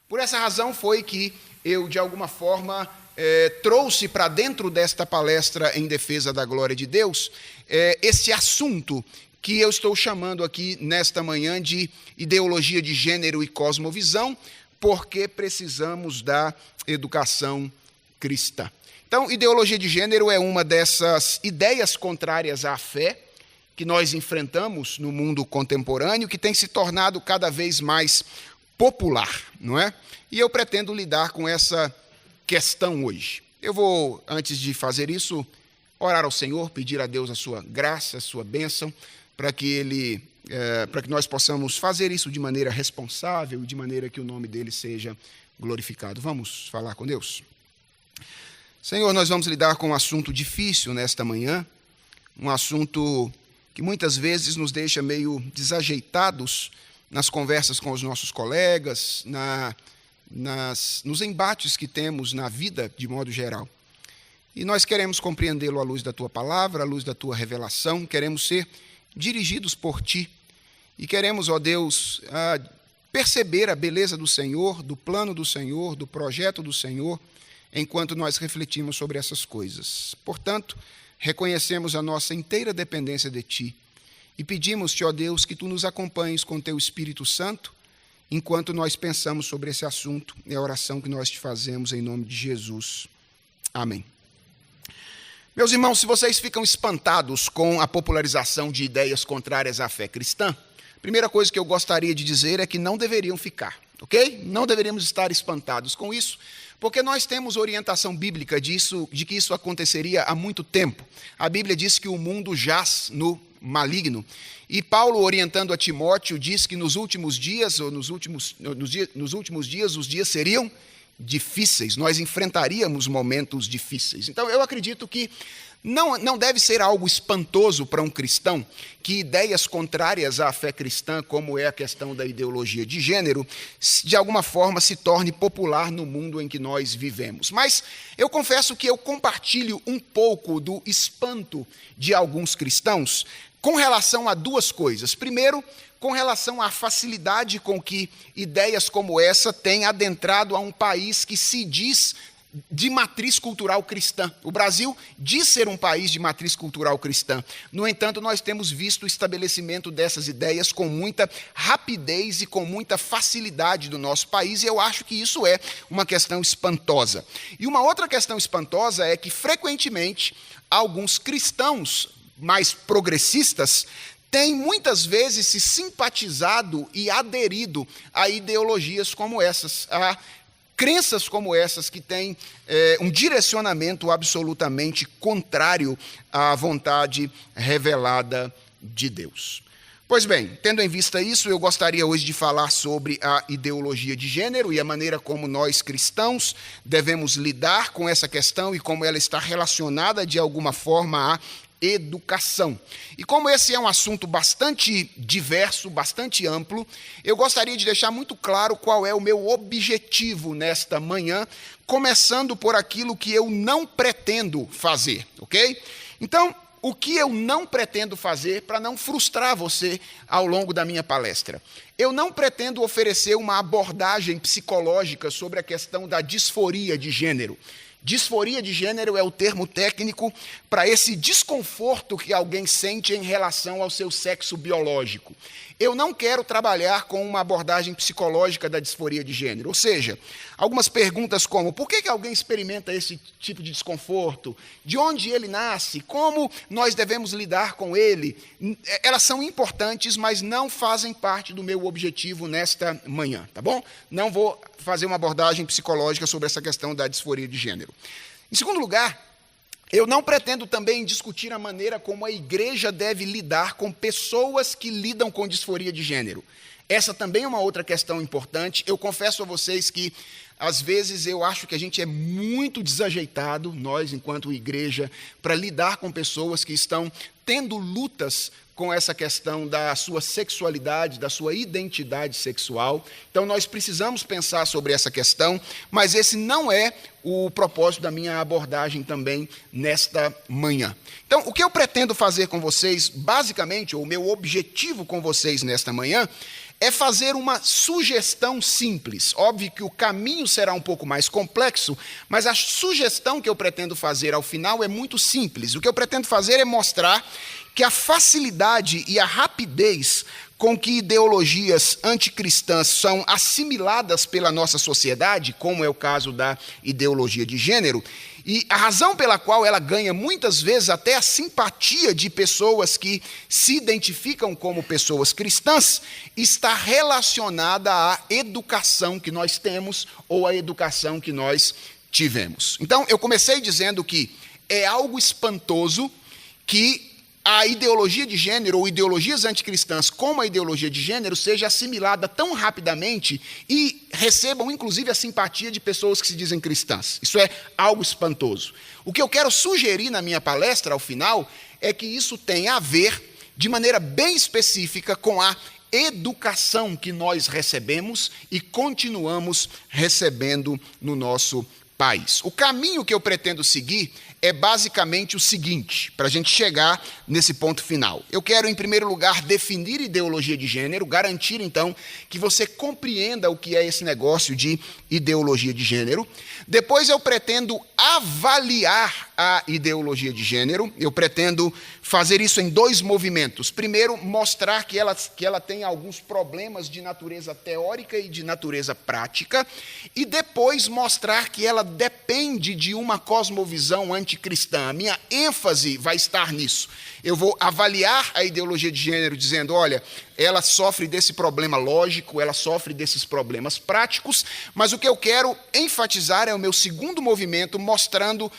Por essa razão foi que eu, de alguma forma, trouxe para dentro desta palestra em defesa da glória de Deus esse assunto que eu estou chamando aqui nesta manhã de ideologia de gênero e cosmovisão, porque precisamos da educação cristã. Então, ideologia de gênero é uma dessas ideias contrárias à fé que nós enfrentamos no mundo contemporâneo, que tem se tornado cada vez mais popular, não é? E eu pretendo lidar com essa questão hoje. Eu vou, antes de fazer isso, orar ao Senhor, pedir a Deus a sua graça, a sua bênção, para que nós possamos fazer isso de maneira responsável, de maneira que o nome dele seja glorificado. Vamos falar com Deus? Senhor, nós vamos lidar com um assunto difícil nesta manhã, um assunto que muitas vezes nos deixa meio desajeitados nas conversas com os nossos colegas, nos embates que temos na vida de modo geral. E nós queremos compreendê-lo à luz da Tua palavra, à luz da Tua revelação, queremos ser dirigidos por Ti e queremos, ó Deus, perceber a beleza do Senhor, do plano do Senhor, do projeto do Senhor, enquanto nós refletimos sobre essas coisas. Portanto, reconhecemos a nossa inteira dependência de Ti e pedimos-Te, ó Deus, que Tu nos acompanhes com Teu Espírito Santo, enquanto nós pensamos sobre esse assunto. É a oração que nós Te fazemos em nome de Jesus. Amém. Meus irmãos, se vocês ficam espantados com a popularização de ideias contrárias à fé cristã, a primeira coisa que eu gostaria de dizer é que não deveriam ficar, ok? Não deveríamos estar espantados com isso, porque nós temos orientação bíblica de que isso aconteceria há muito tempo. A Bíblia diz que o mundo jaz no maligno. E Paulo, orientando a Timóteo, diz que nos últimos dias, os dias seriam difíceis. Nós enfrentaríamos momentos difíceis. Então, eu acredito que não deve ser algo espantoso para um cristão que ideias contrárias à fé cristã, como é a questão da ideologia de gênero, de alguma forma se torne popular no mundo em que nós vivemos. Mas eu confesso que eu compartilho um pouco do espanto de alguns cristãos com relação a duas coisas. Primeiro, com relação à facilidade com que ideias como essa têm adentrado a um país que se diz de matriz cultural cristã. O Brasil diz ser um país de matriz cultural cristã. No entanto, nós temos visto o estabelecimento dessas ideias com muita rapidez e com muita facilidade do nosso país, e eu acho que isso é uma questão espantosa. E uma outra questão espantosa é que, frequentemente, alguns cristãos mais progressistas têm muitas vezes se simpatizado e aderido a ideologias como essas, a crenças como essas que têm um direcionamento absolutamente contrário à vontade revelada de Deus. Pois bem, tendo em vista isso, eu gostaria hoje de falar sobre a ideologia de gênero e a maneira como nós cristãos devemos lidar com essa questão e como ela está relacionada de alguma forma à educação. E como esse é um assunto bastante diverso, bastante amplo, eu gostaria de deixar muito claro qual é o meu objetivo nesta manhã, começando por aquilo que eu não pretendo fazer, ok? Então, o que eu não pretendo fazer para não frustrar você ao longo da minha palestra? Eu não pretendo oferecer uma abordagem psicológica sobre a questão da disforia de gênero. Disforia de gênero é o termo técnico para esse desconforto que alguém sente em relação ao seu sexo biológico. Eu não quero trabalhar com uma abordagem psicológica da disforia de gênero. Ou seja, algumas perguntas como: por que alguém experimenta esse tipo de desconforto? De onde ele nasce? Como nós devemos lidar com ele? Elas são importantes, mas não fazem parte do meu objetivo nesta manhã, tá bom? Não vou fazer uma abordagem psicológica sobre essa questão da disforia de gênero. Em segundo lugar, eu não pretendo também discutir a maneira como a igreja deve lidar com pessoas que lidam com disforia de gênero. Essa também é uma outra questão importante. Eu confesso a vocês que Às vezes eu acho que a gente é muito desajeitado, nós enquanto igreja, para lidar com pessoas que estão tendo lutas com essa questão da sua sexualidade, da sua identidade sexual. Então nós precisamos pensar sobre essa questão, mas esse não é o propósito da minha abordagem também nesta manhã. Então, o que eu pretendo fazer com vocês, basicamente, ou o meu objetivo com vocês nesta manhã, é fazer uma sugestão simples. Óbvio que o caminho será um pouco mais complexo, mas a sugestão que eu pretendo fazer ao final é muito simples. O que eu pretendo fazer é mostrar que a facilidade e a rapidez com que ideologias anticristãs são assimiladas pela nossa sociedade, como é o caso da ideologia de gênero, e a razão pela qual ela ganha muitas vezes até a simpatia de pessoas que se identificam como pessoas cristãs, está relacionada à educação que nós temos ou à educação que nós tivemos. Então, eu comecei dizendo que é algo espantoso que a ideologia de gênero ou ideologias anticristãs como a ideologia de gênero seja assimilada tão rapidamente e recebam inclusive a simpatia de pessoas que se dizem cristãs. Isso é algo espantoso. O que eu quero sugerir na minha palestra ao final é que isso tem a ver de maneira bem específica com a educação que nós recebemos e continuamos recebendo no nosso país. O caminho que eu pretendo seguir é basicamente o seguinte, para a gente chegar nesse ponto final. Eu quero, em primeiro lugar, definir ideologia de gênero, garantir, então, que você compreenda o que é esse negócio de ideologia de gênero. Depois eu pretendo avaliar a ideologia de gênero. Eu pretendo fazer isso em dois movimentos. Primeiro, mostrar que ela tem alguns problemas de natureza teórica e de natureza prática. E depois mostrar que ela depende de uma cosmovisão anticristã. A minha ênfase vai estar nisso. Eu vou avaliar a ideologia de gênero dizendo, olha, ela sofre desse problema lógico, ela sofre desses problemas práticos, mas o que eu quero enfatizar é o meu segundo movimento, mostrando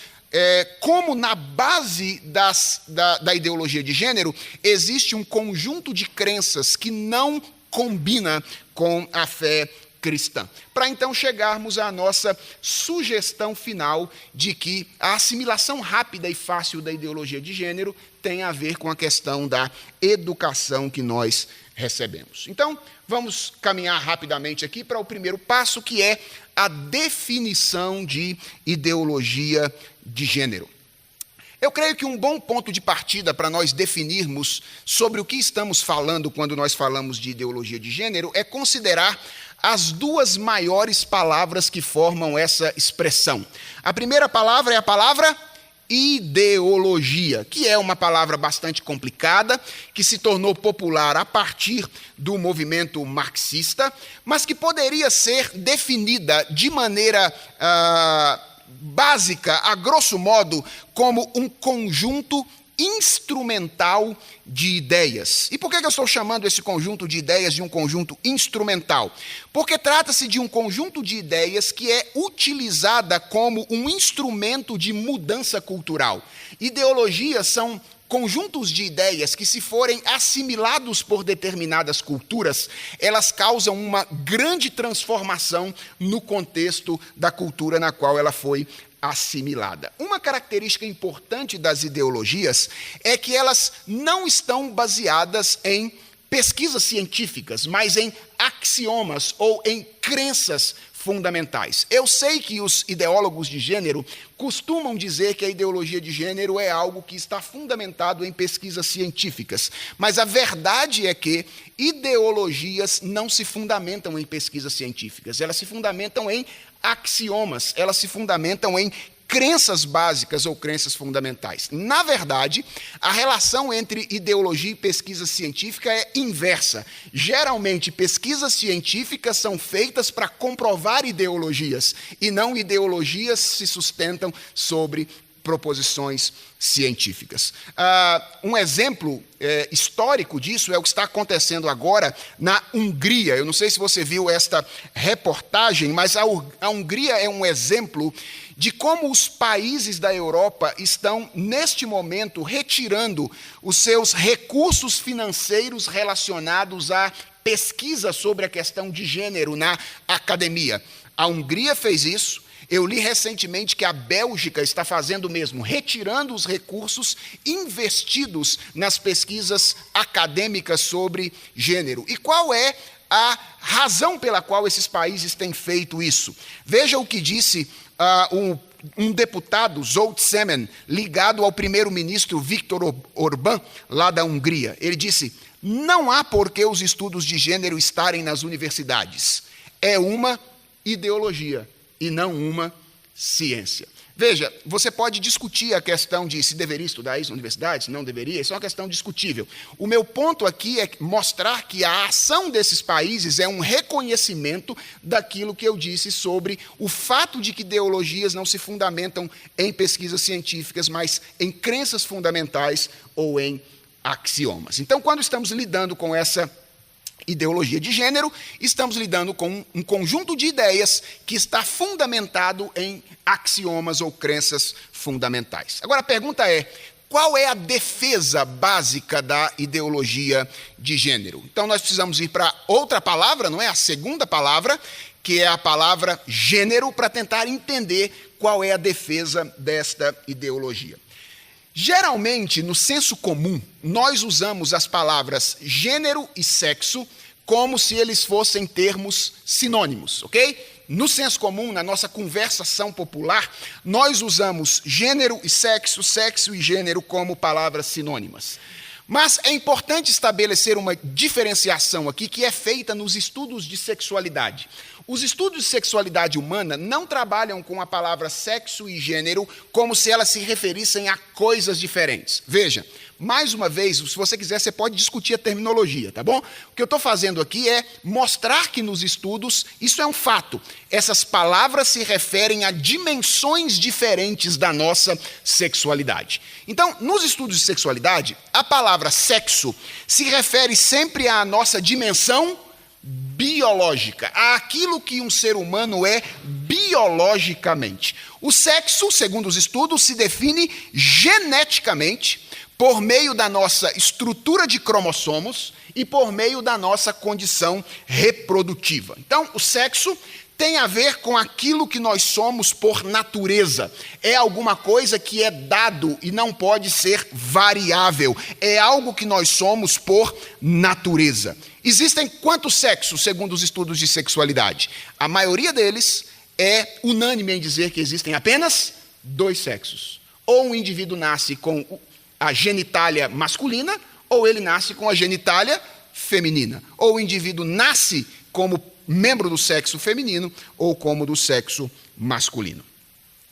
como na base da ideologia de gênero existe um conjunto de crenças que não combina com a fé cristã. Para então chegarmos à nossa sugestão final de que a assimilação rápida e fácil da ideologia de gênero tem a ver com a questão da educação que nós recebemos. Então, vamos caminhar rapidamente aqui para o primeiro passo, que é a definição de ideologia de gênero. Eu creio que um bom ponto de partida para nós definirmos sobre o que estamos falando quando nós falamos de ideologia de gênero é considerar as duas maiores palavras que formam essa expressão. A primeira palavra é a palavra ideologia, que é uma palavra bastante complicada, que se tornou popular a partir do movimento marxista, mas que poderia ser definida de maneira básica, a grosso modo, como um conjunto instrumental de ideias. E por que eu estou chamando esse conjunto de ideias de um conjunto instrumental? Porque trata-se de um conjunto de ideias que é utilizada como um instrumento de mudança cultural. Ideologias são conjuntos de ideias que, se forem assimilados por determinadas culturas, elas causam uma grande transformação no contexto da cultura na qual ela foi assimilada. Uma característica importante das ideologias é que elas não estão baseadas em pesquisas científicas, mas em axiomas ou em crenças fundamentais. Eu sei que os ideólogos de gênero costumam dizer que a ideologia de gênero é algo que está fundamentado em pesquisas científicas, mas a verdade é que ideologias não se fundamentam em pesquisas científicas, elas se fundamentam em axiomas, elas se fundamentam em crenças básicas ou crenças fundamentais. Na verdade, a relação entre ideologia e pesquisa científica é inversa. Geralmente, pesquisas científicas são feitas para comprovar ideologias, e não ideologias se sustentam sobre proposições científicas. Um exemplo histórico disso é o que está acontecendo agora na Hungria. Eu não sei se você viu esta reportagem, mas a Hungria é um exemplo de como os países da Europa estão, neste momento, retirando os seus recursos financeiros relacionados à pesquisa sobre a questão de gênero na academia. A Hungria fez isso. Eu li recentemente que a Bélgica está fazendo o mesmo, retirando os recursos investidos nas pesquisas acadêmicas sobre gênero. E qual é a razão pela qual esses países têm feito isso? Veja o que disse um deputado, Zsolt Szemen, ligado ao primeiro-ministro Viktor Orbán, lá da Hungria. Ele disse: não há por que os estudos de gênero estarem nas universidades. É uma ideologia e não uma ciência. Veja, você pode discutir a questão de se deveria estudar isso na universidade, se não deveria, isso é uma questão discutível. O meu ponto aqui é mostrar que a ação desses países é um reconhecimento daquilo que eu disse sobre o fato de que ideologias não se fundamentam em pesquisas científicas, mas em crenças fundamentais ou em axiomas. Então, quando estamos lidando com essa ideologia de gênero, estamos lidando com um conjunto de ideias que está fundamentado em axiomas ou crenças fundamentais. Agora, a pergunta é: qual é a defesa básica da ideologia de gênero? Então, nós precisamos ir para outra palavra, não é? A segunda palavra, que é a palavra gênero, para tentar entender qual é a defesa desta ideologia. Geralmente, no senso comum, nós usamos as palavras gênero e sexo como se eles fossem termos sinônimos, ok? No senso comum, na nossa conversação popular, nós usamos gênero e sexo, sexo e gênero como palavras sinônimas. Mas é importante estabelecer uma diferenciação aqui que é feita nos estudos de sexualidade. Os estudos de sexualidade humana não trabalham com a palavra sexo e gênero como se elas se referissem a coisas diferentes. Veja, mais uma vez, se você quiser, você pode discutir a terminologia, tá bom? O que eu estou fazendo aqui é mostrar que nos estudos, isso é um fato, essas palavras se referem a dimensões diferentes da nossa sexualidade. Então, nos estudos de sexualidade, a palavra sexo se refere sempre à nossa dimensão biológica, àquilo que um ser humano é biologicamente. O sexo, segundo os estudos, se define geneticamente por meio da nossa estrutura de cromossomos e por meio da nossa condição reprodutiva. Então, o sexo tem a ver com aquilo que nós somos por natureza. É alguma coisa que é dado e não pode ser variável. É algo que nós somos por natureza. Existem quantos sexos, segundo os estudos de sexualidade? A maioria deles é unânime em dizer que existem apenas 2 sexos. Ou um indivíduo nasce com a genitália masculina, ou ele nasce com a genitália feminina. Ou o indivíduo nasce como membro do sexo feminino ou como do sexo masculino.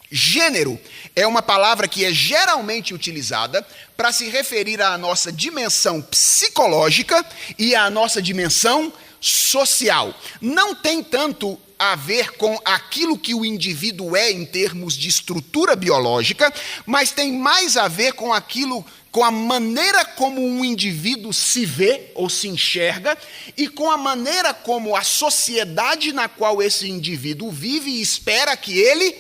Gênero é uma palavra que é geralmente utilizada para se referir à nossa dimensão psicológica e à nossa dimensão social. Não tem tanto a ver com aquilo que o indivíduo é em termos de estrutura biológica, mas tem mais a ver com aquilo, com a maneira como um indivíduo se vê ou se enxerga e com a maneira como a sociedade na qual esse indivíduo vive e espera que ele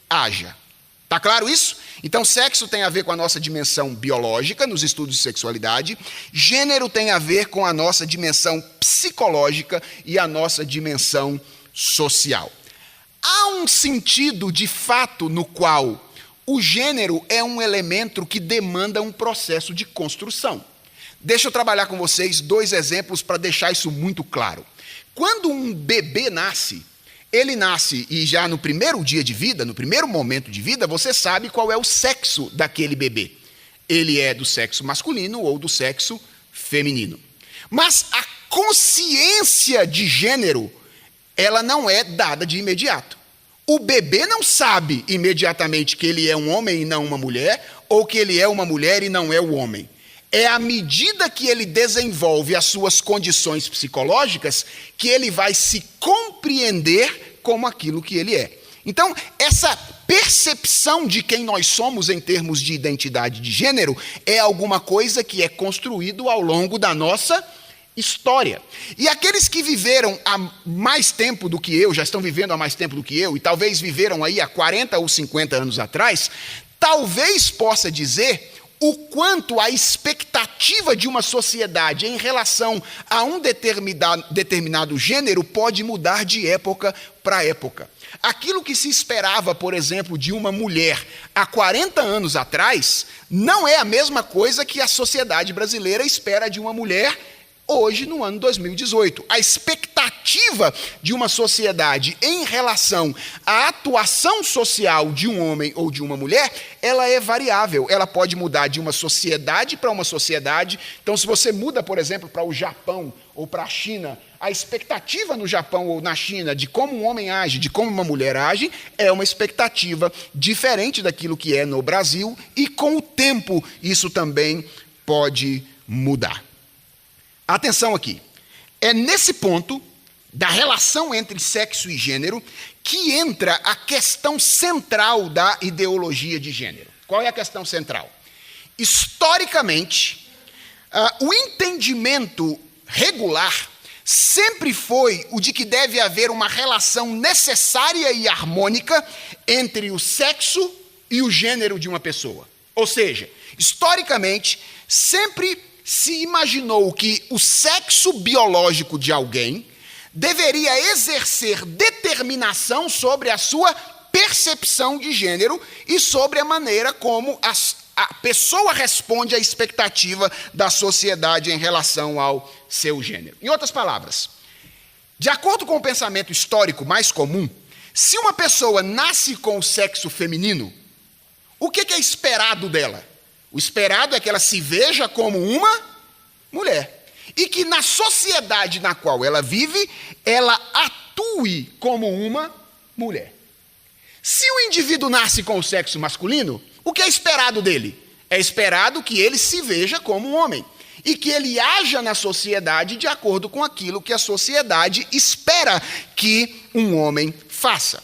haja. Está claro isso? Então, sexo tem a ver com a nossa dimensão biológica, nos estudos de sexualidade. Gênero tem a ver com a nossa dimensão psicológica e a nossa dimensão social. Há um sentido de fato no qual o gênero é um elemento que demanda um processo de construção. Deixa eu trabalhar com vocês 2 exemplos para deixar isso muito claro. Quando um bebê nasce, ele nasce e já no primeiro dia de vida, no primeiro momento de vida, você sabe qual é o sexo daquele bebê. Ele é do sexo masculino ou do sexo feminino. Mas a consciência de gênero, ela não é dada de imediato. O bebê não sabe imediatamente que ele é um homem e não uma mulher, ou que ele é uma mulher e não é o homem. É à medida que ele desenvolve as suas condições psicológicas que ele vai se compreender como aquilo que ele é. Então, essa percepção de quem nós somos em termos de identidade de gênero é alguma coisa que é construído ao longo da nossa história. E aqueles que viveram há mais tempo do que eu, já estão vivendo há mais tempo do que eu, e talvez viveram aí há 40 ou 50 anos atrás, talvez possa dizer o quanto a expectativa de uma sociedade em relação a um determinado gênero pode mudar de época para época. Aquilo que se esperava, por exemplo, de uma mulher há 40 anos atrás, não é a mesma coisa que a sociedade brasileira espera de uma mulher hoje, no ano 2018. A expectativa de uma sociedade em relação à atuação social de um homem ou de uma mulher, ela é variável. Ela pode mudar de uma sociedade para uma sociedade. Então, se você muda, por exemplo, para o Japão ou para a China, a expectativa no Japão ou na China de como um homem age, de como uma mulher age, é uma expectativa diferente daquilo que é no Brasil, e com o tempo isso também pode mudar. Atenção aqui, é nesse ponto da relação entre sexo e gênero que entra a questão central da ideologia de gênero. Qual é a questão central? Historicamente, o entendimento regular sempre foi o de que deve haver uma relação necessária e harmônica entre o sexo e o gênero de uma pessoa. Ou seja, historicamente, sempre se imaginou que o sexo biológico de alguém deveria exercer determinação sobre a sua percepção de gênero e sobre a maneira como a pessoa responde à expectativa da sociedade em relação ao seu gênero. Em outras palavras, de acordo com o pensamento histórico mais comum, se uma pessoa nasce com o sexo feminino, o que é esperado dela? O esperado é que ela se veja como uma mulher. E que na sociedade na qual ela vive, ela atue como uma mulher. Se o indivíduo nasce com o sexo masculino, o que é esperado dele? É esperado que ele se veja como um homem. E que ele haja na sociedade de acordo com aquilo que a sociedade espera que um homem faça.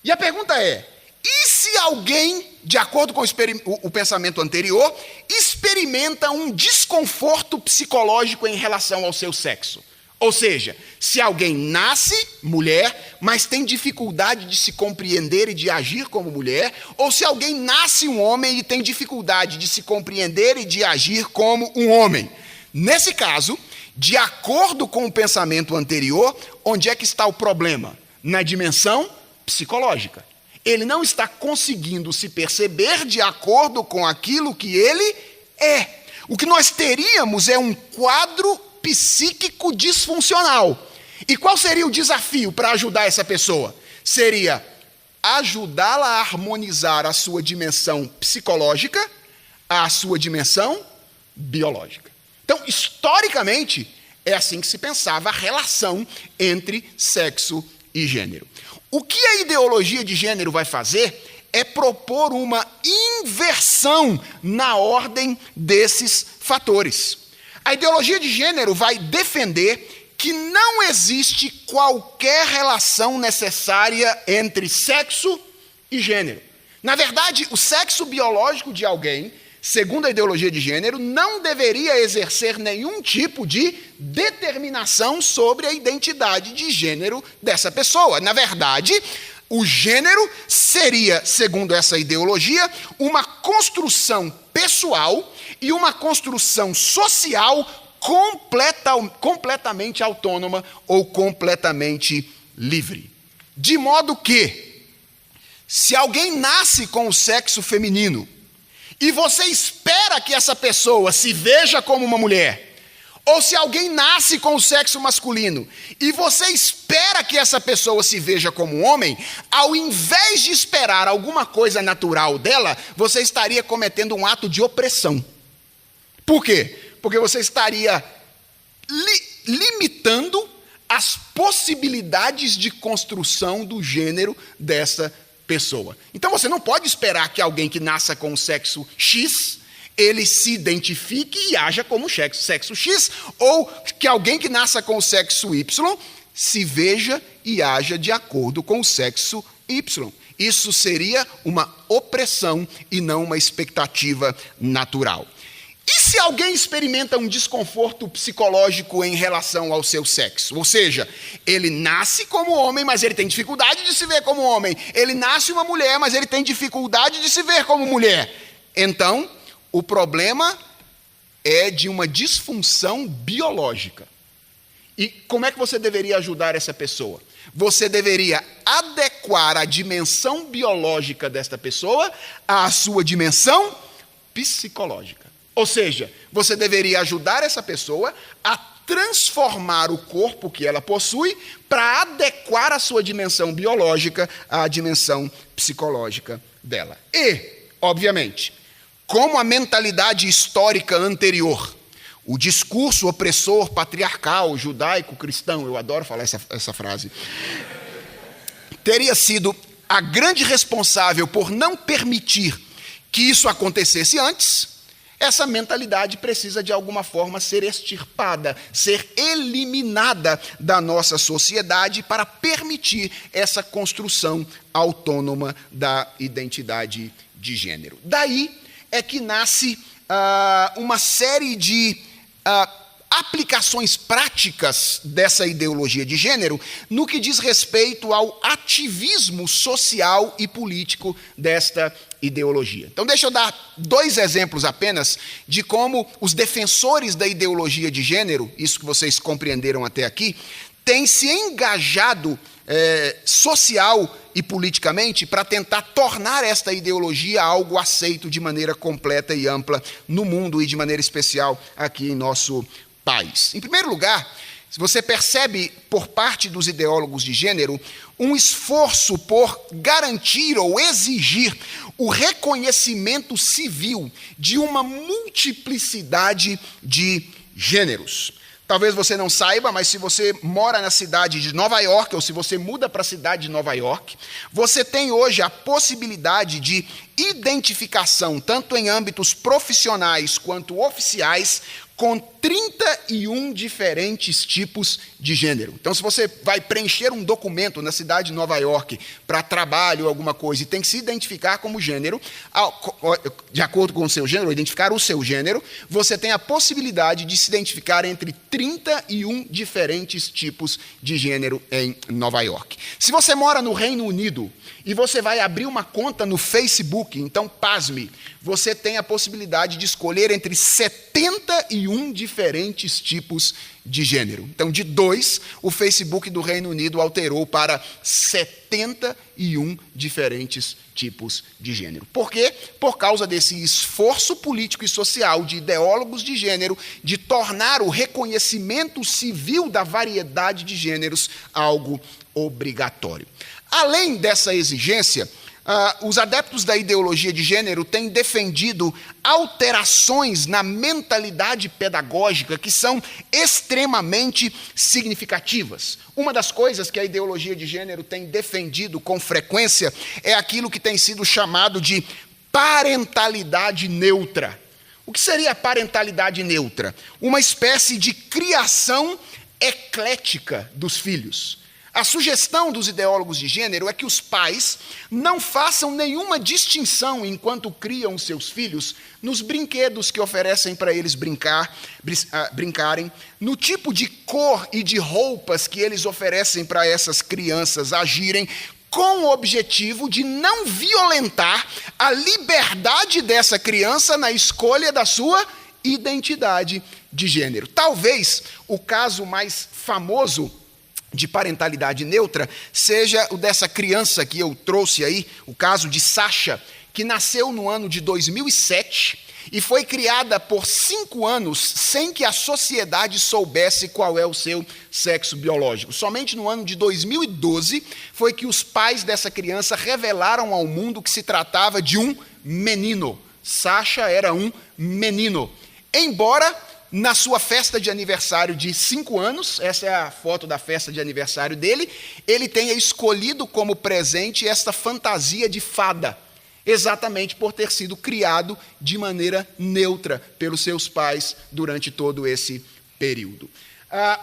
E a pergunta é: e se alguém, de acordo com o pensamento anterior, experimenta um desconforto psicológico em relação ao seu sexo? Ou seja, se alguém nasce mulher, mas tem dificuldade de se compreender e de agir como mulher, ou se alguém nasce um homem e tem dificuldade de se compreender e de agir como um homem. Nesse caso, de acordo com o pensamento anterior, onde é que está o problema? Na dimensão psicológica. Ele não está conseguindo se perceber de acordo com aquilo que ele é. O que nós teríamos é um quadro psíquico disfuncional. E qual seria o desafio para ajudar essa pessoa? Seria ajudá-la a harmonizar a sua dimensão psicológica à sua dimensão biológica. Então, historicamente, é assim que se pensava a relação entre sexo e gênero. O que a ideologia de gênero vai fazer é propor uma inversão na ordem desses fatores. A ideologia de gênero vai defender que não existe qualquer relação necessária entre sexo e gênero. Na verdade, o sexo biológico de alguém, segundo a ideologia de gênero, não deveria exercer nenhum tipo de determinação sobre a identidade de gênero dessa pessoa. Na verdade, o gênero seria, segundo essa ideologia, uma construção pessoal e uma construção social completamente autônoma ou completamente livre. De modo que, se alguém nasce com o sexo feminino, e você espera que essa pessoa se veja como uma mulher, ou se alguém nasce com o sexo masculino, e você espera que essa pessoa se veja como um homem, ao invés de esperar alguma coisa natural dela, você estaria cometendo um ato de opressão. Por quê? Porque você estaria limitando as possibilidades de construção do gênero dessa pessoa. Então você não pode esperar que alguém que nasça com o sexo X, ele se identifique e haja como sexo X, ou que alguém que nasça com o sexo Y se veja e haja de acordo com o sexo Y. Isso seria uma opressão e não uma expectativa natural. E se alguém experimenta um desconforto psicológico em relação ao seu sexo? Ou seja, ele nasce como homem, mas ele tem dificuldade de se ver como homem. Ele nasce uma mulher, mas ele tem dificuldade de se ver como mulher. Então, o problema é de uma disfunção biológica. E como é que você deveria ajudar essa pessoa? Você deveria adequar a dimensão biológica desta pessoa à sua dimensão psicológica. Ou seja, você deveria ajudar essa pessoa a transformar o corpo que ela possui para adequar a sua dimensão biológica à dimensão psicológica dela. E, obviamente, como a mentalidade histórica anterior, o discurso opressor, patriarcal, judaico-cristão, eu adoro falar essa frase, teria sido a grande responsável por não permitir que isso acontecesse antes, essa mentalidade precisa de alguma forma ser extirpada, ser eliminada da nossa sociedade para permitir essa construção autônoma da identidade de gênero. Daí é que nasce uma série de aplicações práticas dessa ideologia de gênero no que diz respeito ao ativismo social e político desta ideologia. Então, deixa eu dar 2 exemplos apenas de como os defensores da ideologia de gênero, isso que vocês compreenderam até aqui, têm se engajado social e politicamente para tentar tornar esta ideologia algo aceito de maneira completa e ampla no mundo e de maneira especial aqui em nosso país. Em primeiro lugar, você percebe por parte dos ideólogos de gênero um esforço por garantir ou exigir o reconhecimento civil de uma multiplicidade de gêneros. Talvez você não saiba, mas se você mora na cidade de Nova York, ou se você muda para a cidade de Nova York, você tem hoje a possibilidade de identificação, tanto em âmbitos profissionais quanto oficiais, com 31 diferentes tipos de gênero. Então, se você vai preencher um documento na cidade de Nova York para trabalho ou alguma coisa e tem que se identificar como gênero, de acordo com o seu gênero, identificar o seu gênero, você tem a possibilidade de se identificar entre 31 diferentes tipos de gênero em Nova York. Se você mora no Reino Unido e você vai abrir uma conta no Facebook, então, pasme, você tem a possibilidade de escolher entre 71 diferentes tipos de gênero. Então, de 2, o Facebook do Reino Unido alterou para 71 diferentes tipos de gênero. Por quê? Por causa desse esforço político e social de ideólogos de gênero de tornar o reconhecimento civil da variedade de gêneros algo obrigatório. Além dessa exigência, os adeptos da ideologia de gênero têm defendido alterações na mentalidade pedagógica que são extremamente significativas. Uma das coisas que a ideologia de gênero tem defendido com frequência é aquilo que tem sido chamado de parentalidade neutra. O que seria a parentalidade neutra? Uma espécie de criação eclética dos filhos. A sugestão dos ideólogos de gênero é que os pais não façam nenhuma distinção enquanto criam seus filhos nos brinquedos que oferecem para eles brincarem, no tipo de cor e de roupas que eles oferecem para essas crianças agirem, com o objetivo de não violentar a liberdade dessa criança na escolha da sua identidade de gênero. Talvez o caso mais famoso de parentalidade neutra seja o dessa criança que eu trouxe aí, o caso de Sasha, que nasceu no ano de 2007 e foi criada por 5 anos sem que a sociedade soubesse qual é o seu sexo biológico. Somente no ano de 2012 foi que os pais dessa criança revelaram ao mundo que se tratava de um menino. Sasha era um menino. Embora na sua festa de aniversário de 5 anos, essa é a foto da festa de aniversário dele, ele tenha escolhido como presente esta fantasia de fada, exatamente por ter sido criado de maneira neutra pelos seus pais durante todo esse período.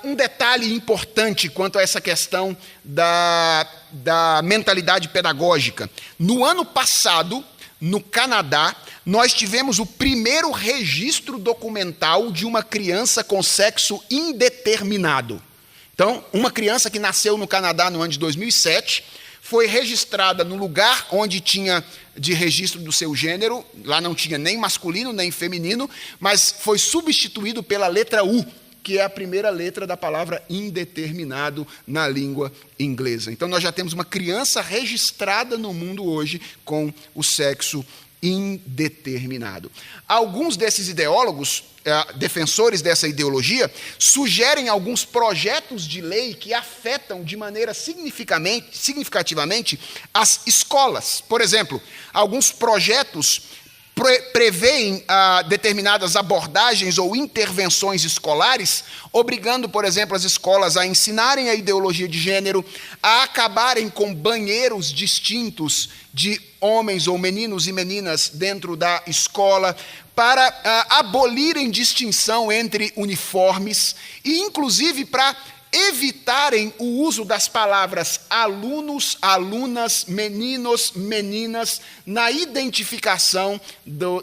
Um detalhe importante quanto a essa questão da mentalidade pedagógica. No ano passado, no Canadá, nós tivemos o primeiro registro documental de uma criança com sexo indeterminado. Então, uma criança que nasceu no Canadá no ano de 2007, foi registrada no lugar onde tinha de registro do seu gênero, lá não tinha nem masculino nem feminino, mas foi substituído pela letra U, que é a primeira letra da palavra indeterminado na língua inglesa. Então, nós já temos uma criança registrada no mundo hoje com o sexo indeterminado. Alguns desses ideólogos, defensores dessa ideologia, sugerem alguns projetos de lei que afetam de maneira significativamente as escolas. Por exemplo, alguns projetos prevêem determinadas abordagens ou intervenções escolares, obrigando, por exemplo, as escolas a ensinarem a ideologia de gênero, a acabarem com banheiros distintos de homens ou meninos e meninas dentro da escola, para abolirem distinção entre uniformes e, inclusive, para evitarem o uso das palavras alunos, alunas, meninos, meninas na identificação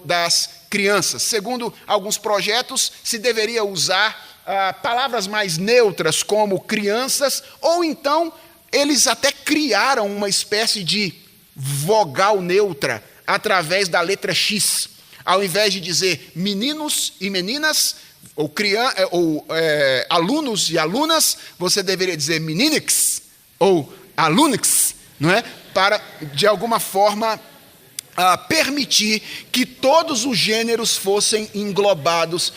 das crianças. Segundo alguns projetos, se deveria usar palavras mais neutras como crianças, ou então eles até criaram uma espécie de vogal neutra através da letra X. Ao invés de dizer meninos e meninas, ou alunos e alunas, você deveria dizer meninix ou alunix, não é? Para, de alguma forma, permitir que todos os gêneros fossem englobados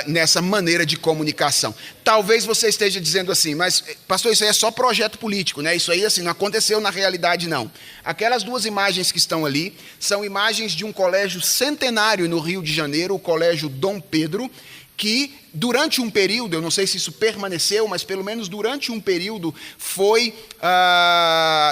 nessa maneira de comunicação. Talvez você esteja dizendo assim, mas, pastor, isso aí é só projeto político, né? Isso aí assim, não aconteceu na realidade, não. Aquelas duas imagens que estão ali são imagens de um colégio centenário no Rio de Janeiro, o Colégio Dom Pedro, que durante um período, eu não sei se isso permaneceu, mas pelo menos durante um período foi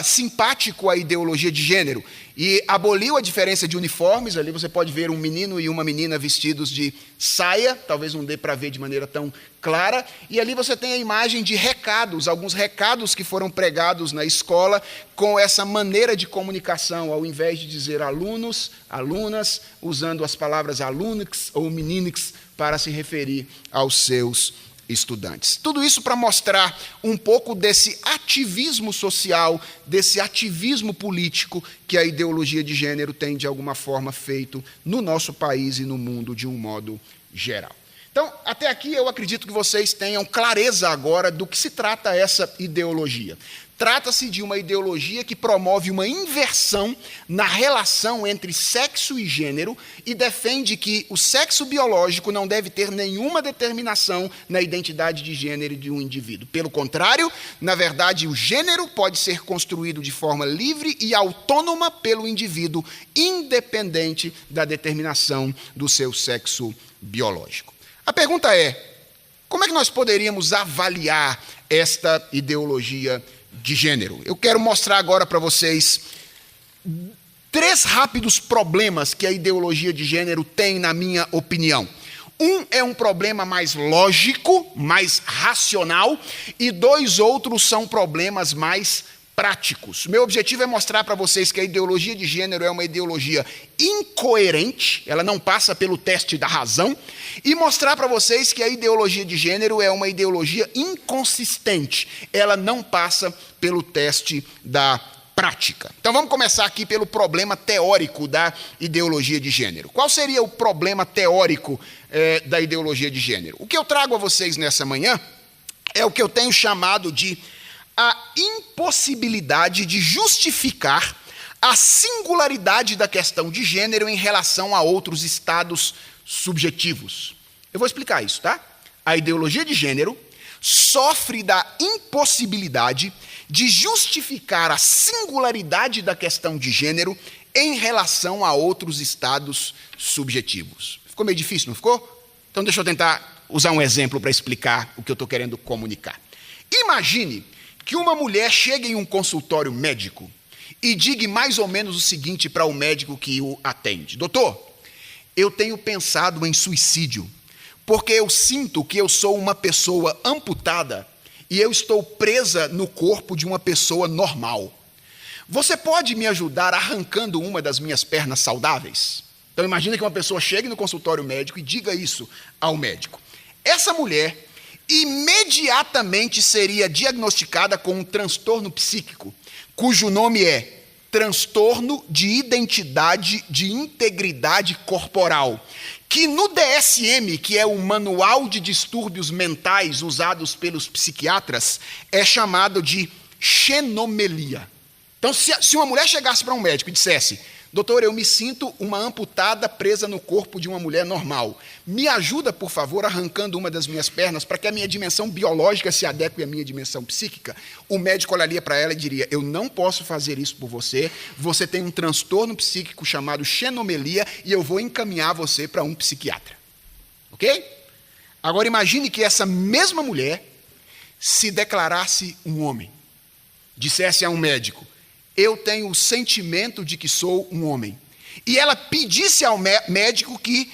simpático à ideologia de gênero e aboliu a diferença de uniformes. Ali você pode ver um menino e uma menina vestidos de saia, talvez não dê para ver de maneira tão clara, e ali você tem a imagem de recados, alguns recados que foram pregados na escola com essa maneira de comunicação, ao invés de dizer alunos, alunas, usando as palavras alunix ou meninix para se referir aos seus estudantes. Tudo isso para mostrar um pouco desse ativismo social, desse ativismo político que a ideologia de gênero tem, de alguma forma, feito no nosso país e no mundo de um modo geral. Então, até aqui eu acredito que vocês tenham clareza agora do que se trata essa ideologia. Trata-se de uma ideologia que promove uma inversão na relação entre sexo e gênero e defende que o sexo biológico não deve ter nenhuma determinação na identidade de gênero de um indivíduo. Pelo contrário, na verdade, o gênero pode ser construído de forma livre e autônoma pelo indivíduo, independente da determinação do seu sexo biológico. A pergunta é, como é que nós poderíamos avaliar esta ideologia de gênero? Eu quero mostrar agora para vocês 3 rápidos problemas que a ideologia de gênero tem, na minha opinião. Um é um problema mais lógico, mais racional, e 2 outros são problemas mais práticos. Meu objetivo é mostrar para vocês que a ideologia de gênero é uma ideologia incoerente, ela não passa pelo teste da razão, e mostrar para vocês que a ideologia de gênero é uma ideologia inconsistente, ela não passa pelo teste da prática. Então vamos começar aqui pelo problema teórico da ideologia de gênero. Qual seria o problema teórico da ideologia de gênero? O que eu trago a vocês nessa manhã é o que eu tenho chamado de a impossibilidade de justificar a singularidade da questão de gênero em relação a outros estados subjetivos. Eu vou explicar isso, tá? A ideologia de gênero sofre da impossibilidade de justificar a singularidade da questão de gênero em relação a outros estados subjetivos. Ficou meio difícil, não ficou? Então deixa eu tentar usar um exemplo para explicar o que eu estou querendo comunicar. Imagine que uma mulher chegue em um consultório médico e diga mais ou menos o seguinte para o médico que o atende: doutor, eu tenho pensado em suicídio, porque eu sinto que eu sou uma pessoa amputada e eu estou presa no corpo de uma pessoa normal. Você pode me ajudar arrancando uma das minhas pernas saudáveis? Então imagina que uma pessoa chegue no consultório médico e diga isso ao médico. Essa mulher imediatamente seria diagnosticada com um transtorno psíquico, cujo nome é transtorno de identidade de integridade corporal, que no DSM, que é o Manual de Distúrbios Mentais usados pelos psiquiatras, é chamado de xenomelia. Então, se uma mulher chegasse para um médico e dissesse: doutor, eu me sinto uma amputada presa no corpo de uma mulher normal. Me ajuda, por favor, arrancando uma das minhas pernas para que a minha dimensão biológica se adeque à minha dimensão psíquica. O médico olharia para ela e diria: eu não posso fazer isso por você. Você tem um transtorno psíquico chamado xenomelia e eu vou encaminhar você para um psiquiatra. Ok? Agora imagine que essa mesma mulher se declarasse um homem. Dissesse a um médico: eu tenho o sentimento de que sou um homem. E ela pedisse ao médico que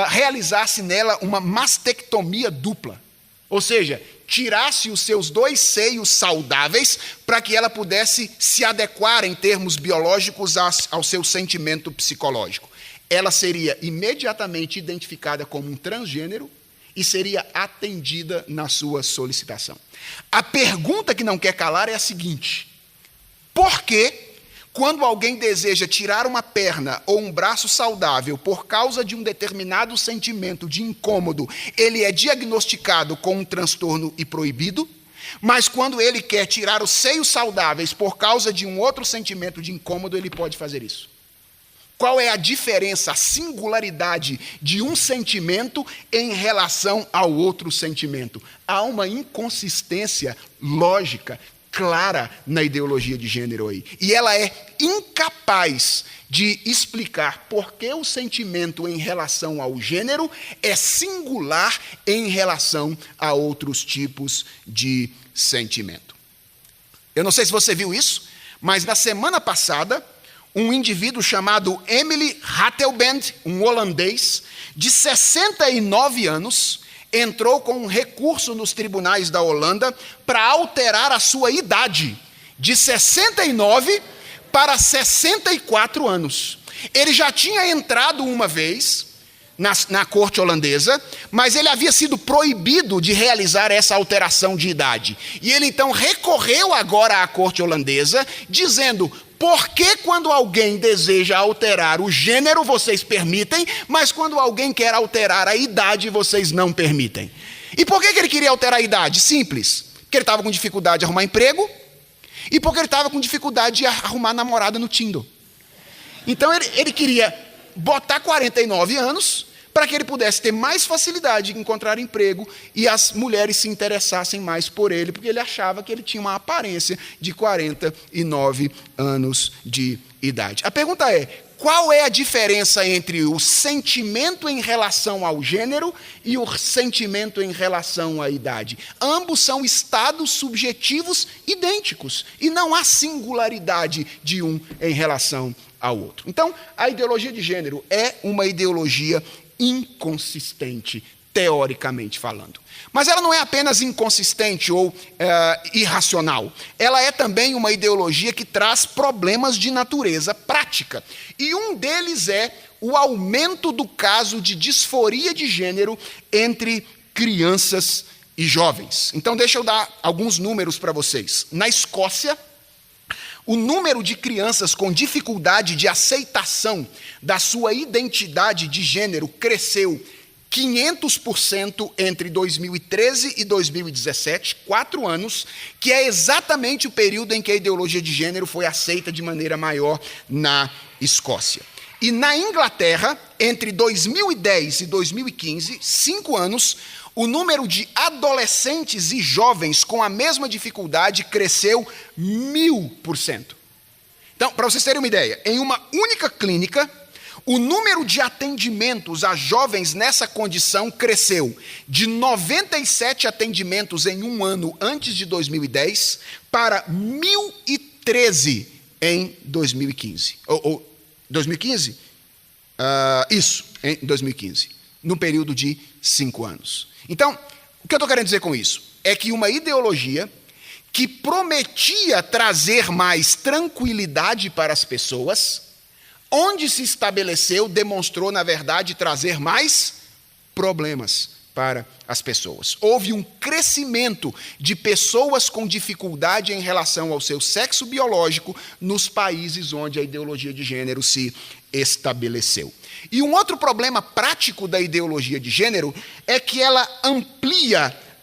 realizasse nela uma mastectomia dupla. Ou seja, tirasse os seus 2 seios saudáveis para que ela pudesse se adequar em termos biológicos ao seu sentimento psicológico. Ela seria imediatamente identificada como um transgênero e seria atendida na sua solicitação. A pergunta que não quer calar é a seguinte: por que, quando alguém deseja tirar uma perna ou um braço saudável por causa de um determinado sentimento de incômodo, ele é diagnosticado com um transtorno e proibido, mas quando ele quer tirar os seios saudáveis por causa de um outro sentimento de incômodo, ele pode fazer isso? Qual é a diferença, a singularidade de um sentimento em relação ao outro sentimento? Há uma inconsistência lógica clara na ideologia de gênero aí. E ela é incapaz de explicar por que o sentimento em relação ao gênero é singular em relação a outros tipos de sentimento. Eu não sei se você viu isso, mas na semana passada, um indivíduo chamado Emily Ratelband, um holandês, de 69 anos, entrou com um recurso nos tribunais da Holanda para alterar a sua idade de 69 para 64 anos. Ele já tinha entrado uma vez na corte holandesa, mas ele havia sido proibido de realizar essa alteração de idade. E ele então recorreu agora à corte holandesa, dizendo: por que quando alguém deseja alterar o gênero, vocês permitem, mas quando alguém quer alterar a idade, vocês não permitem? E por que ele queria alterar a idade? Simples. Porque ele estava com dificuldade de arrumar emprego e porque ele estava com dificuldade de arrumar namorada no Tinder. Então ele queria botar 49 anos para que ele pudesse ter mais facilidade de encontrar emprego e as mulheres se interessassem mais por ele, porque ele achava que ele tinha uma aparência de 49 anos de idade. A pergunta é: qual é a diferença entre o sentimento em relação ao gênero e o sentimento em relação à idade? Ambos são estados subjetivos idênticos e não há singularidade de um em relação ao outro. Então, a ideologia de gênero é uma ideologia inconsistente, teoricamente falando. Mas ela não é apenas inconsistente ou irracional. Ela é também uma ideologia que traz problemas de natureza prática. E um deles é o aumento do caso de disforia de gênero entre crianças e jovens. Então, deixa eu dar alguns números para vocês. Na Escócia, o número de crianças com dificuldade de aceitação da sua identidade de gênero cresceu 500% entre 2013 e 2017, 4 anos, que é exatamente o período em que a ideologia de gênero foi aceita de maneira maior na Escócia. E na Inglaterra, entre 2010 e 2015, 5 anos, o número de adolescentes e jovens com a mesma dificuldade cresceu 1000%. Então, para vocês terem uma ideia, em uma única clínica, o número de atendimentos a jovens nessa condição cresceu de 97 atendimentos em um ano antes de 2010 para 1013 em 2015. 2015? Isso, em 2015. no período de 5 anos. Então, o que eu estou querendo dizer com isso? É que uma ideologia que prometia trazer mais tranquilidade para as pessoas, onde se estabeleceu, demonstrou, na verdade, trazer mais problemas para as pessoas. Houve um crescimento de pessoas com dificuldade em relação ao seu sexo biológico nos países onde a ideologia de gênero se estabeleceu. E um outro problema prático da ideologia de gênero é que ela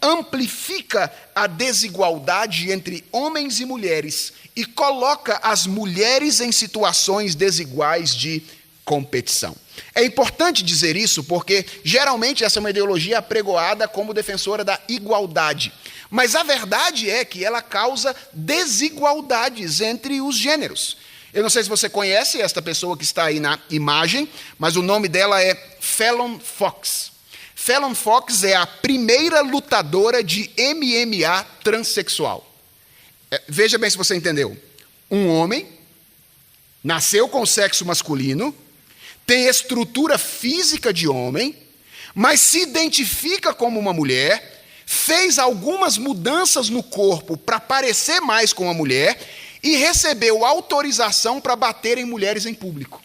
amplifica a desigualdade entre homens e mulheres e coloca as mulheres em situações desiguais de competição. É importante dizer isso porque, geralmente, essa é uma ideologia apregoada como defensora da igualdade. Mas a verdade é que ela causa desigualdades entre os gêneros. Eu não sei se você conhece esta pessoa que está aí na imagem, mas o nome dela é Fallon Fox. Fallon Fox é a primeira lutadora de MMA transexual. Veja bem se você entendeu. Um homem nasceu com o sexo masculino, tem estrutura física de homem, mas se identifica como uma mulher, fez algumas mudanças no corpo para parecer mais com uma mulher e recebeu autorização para bater em mulheres em público.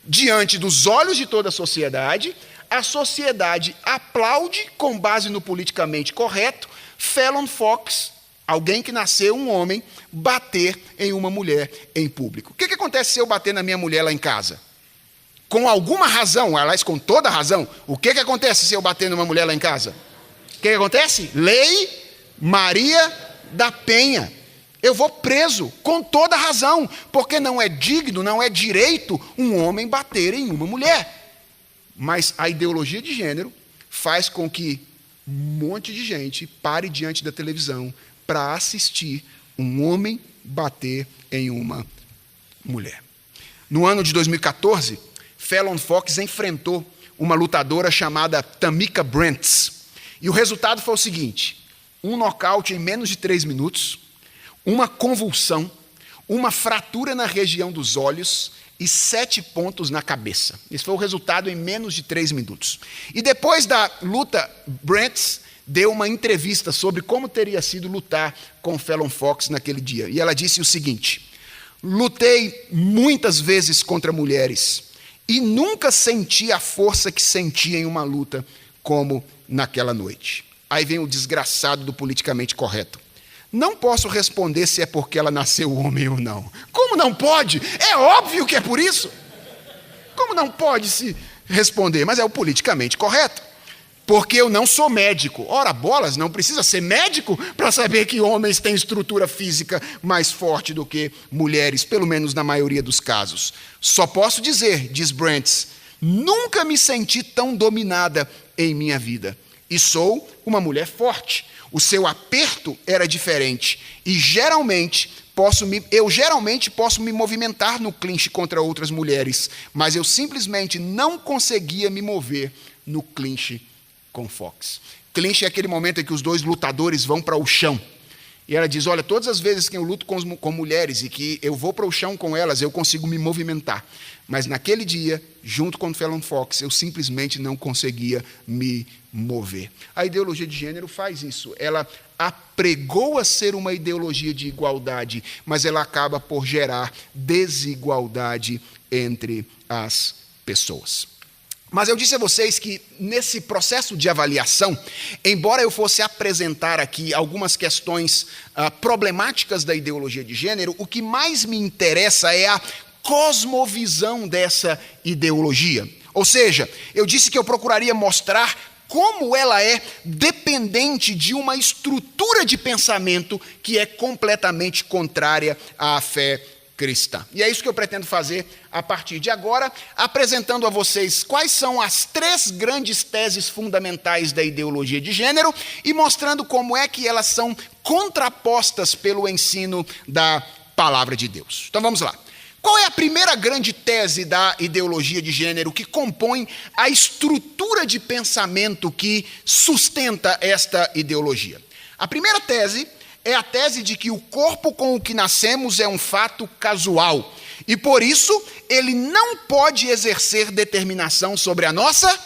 Diante dos olhos de toda a sociedade aplaude, com base no politicamente correto, Fallon Fox, alguém que nasceu um homem, bater em uma mulher em público. O que acontece se eu bater na minha mulher lá em casa? Com alguma razão, aliás, com toda razão, o que acontece se eu bater numa mulher lá em casa? O que acontece? Lei Maria da Penha. Eu vou preso, com toda razão, porque não é digno, não é direito um homem bater em uma mulher. Mas a ideologia de gênero faz com que um monte de gente pare diante da televisão para assistir um homem bater em uma mulher. No ano de 2014, Fallon Fox enfrentou uma lutadora chamada Tamika Brents. E o resultado foi o seguinte: um nocaute em menos de 3 minutos, uma convulsão, uma fratura na região dos olhos e 7 pontos na cabeça. Esse foi o resultado em menos de 3 minutos. E depois da luta, Brents deu uma entrevista sobre como teria sido lutar com Fallon Fox naquele dia. E ela disse o seguinte: lutei muitas vezes contra mulheres e nunca senti a força que senti em uma luta como naquela noite. Aí vem o desgraçado do politicamente correto. Não posso responder se é porque ela nasceu homem ou não. Como não pode? É óbvio que é por isso. Como não pode se responder? Mas é o politicamente correto. Porque eu não sou médico. Ora, bolas, não precisa ser médico para saber que homens têm estrutura física mais forte do que mulheres, pelo menos na maioria dos casos. Só posso dizer, diz Brents, nunca me senti tão dominada em minha vida. E sou uma mulher forte. O seu aperto era diferente. E eu geralmente posso me movimentar no clinch contra outras mulheres, mas eu simplesmente não conseguia me mover no clinch com Fox. Clinch é aquele momento em que os dois lutadores vão para o chão. E ela diz, olha, todas as vezes que eu luto com mulheres e que eu vou para o chão com elas, eu consigo me movimentar. Mas naquele dia, junto com o Fallon Fox, eu simplesmente não conseguia me mover. A ideologia de gênero faz isso. Ela apregoa ser uma ideologia de igualdade, mas ela acaba por gerar desigualdade entre as pessoas. Mas eu disse a vocês que, nesse processo de avaliação, embora eu fosse apresentar aqui algumas questões problemáticas da ideologia de gênero, o que mais me interessa é a cosmovisão dessa ideologia. Ou seja, eu disse que eu procuraria mostrar como ela é dependente de uma estrutura de pensamento que é completamente contrária à fé cristã. E é isso que eu pretendo fazer a partir de agora, apresentando a vocês quais são as 3 grandes teses fundamentais da ideologia de gênero e mostrando como é que elas são contrapostas pelo ensino da palavra de Deus. Então vamos lá. Qual é a primeira grande tese da ideologia de gênero que compõe a estrutura de pensamento que sustenta esta ideologia? A primeira tese é a tese de que o corpo com o que nascemos é um fato casual E por isso, ele não pode exercer determinação sobre a nossa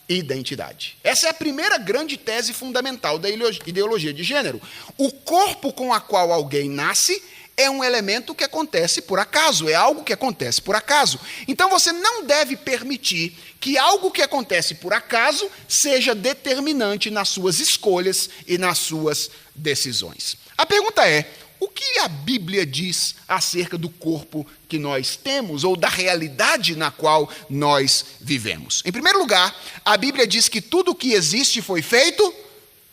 identidade. Essa é a primeira grande tese fundamental da ideologia de gênero. O corpo com o qual alguém nasce é um elemento que acontece por acaso, é algo que acontece por acaso. Então você não deve permitir que algo que acontece por acaso seja determinante nas suas escolhas e nas suas decisões. A pergunta é: o que a Bíblia diz acerca do corpo que nós temos ou da realidade na qual nós vivemos? Em primeiro lugar, a Bíblia diz que tudo o que existe foi feito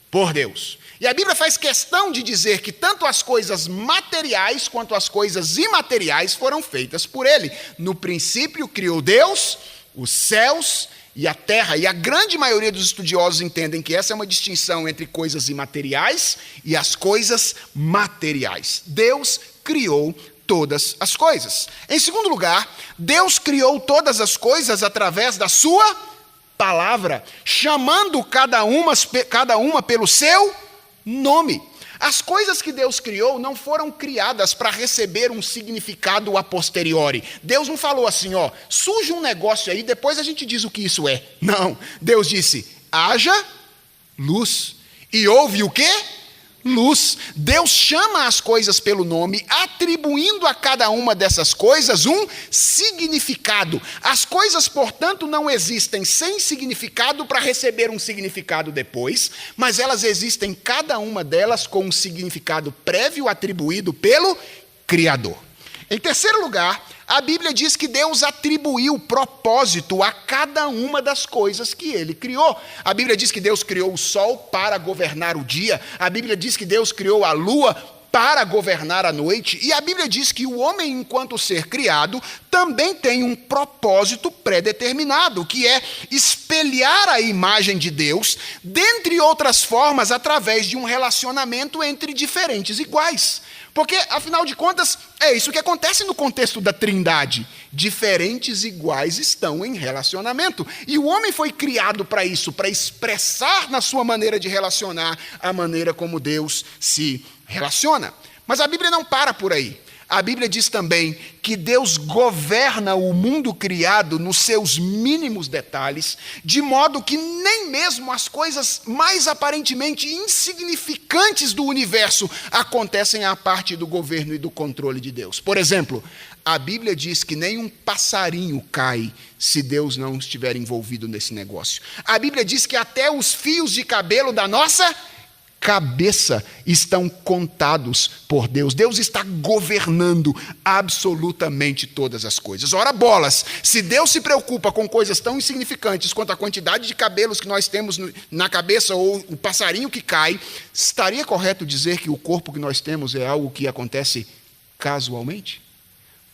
por Deus. E a Bíblia faz questão de dizer que tanto as coisas materiais quanto as coisas imateriais foram feitas por Ele. No princípio criou Deus os céus e a terra. E a grande maioria dos estudiosos entendem que essa é uma distinção entre coisas imateriais e as coisas materiais. Deus criou todas as coisas. Em segundo lugar, Deus criou todas as coisas através da sua palavra, chamando cada uma pelo seu nome. As coisas que Deus criou não foram criadas para receber um significado a posteriori. Deus não falou assim, surge um negócio aí, depois a gente diz o que isso é. Não, Deus disse, haja luz. E houve o quê? Luz. Deus chama as coisas pelo nome, atribuindo a cada uma dessas coisas um significado. As coisas, portanto, não existem sem significado para receber um significado depois, mas elas existem, cada uma delas, com um significado prévio atribuído pelo Criador. Em terceiro lugar, a Bíblia diz que Deus atribuiu propósito a cada uma das coisas que Ele criou. A Bíblia diz que Deus criou o sol para governar o dia. A Bíblia diz que Deus criou a lua para governar a noite. E a Bíblia diz que o homem, enquanto ser criado, também tem um propósito pré-determinado, que é espelhar a imagem de Deus, dentre outras formas, através de um relacionamento entre diferentes iguais. Porque, afinal de contas, é isso que acontece no contexto da Trindade. Diferentes iguais estão em relacionamento. E o homem foi criado para isso, para expressar na sua maneira de relacionar a maneira como Deus se relaciona. Mas a Bíblia não para por aí. A Bíblia diz também que Deus governa o mundo criado nos seus mínimos detalhes, de modo que nem mesmo as coisas mais aparentemente insignificantes do universo acontecem à parte do governo e do controle de Deus. Por exemplo, a Bíblia diz que nem um passarinho cai se Deus não estiver envolvido nesse negócio. A Bíblia diz que até os fios de cabelo da nossa cabeça estão contados por Deus. Deus está governando absolutamente todas as coisas. Ora bolas, se Deus se preocupa com coisas tão insignificantes quanto a quantidade de cabelos que nós temos na cabeça ou o passarinho que cai, estaria correto dizer que o corpo que nós temos é algo que acontece casualmente?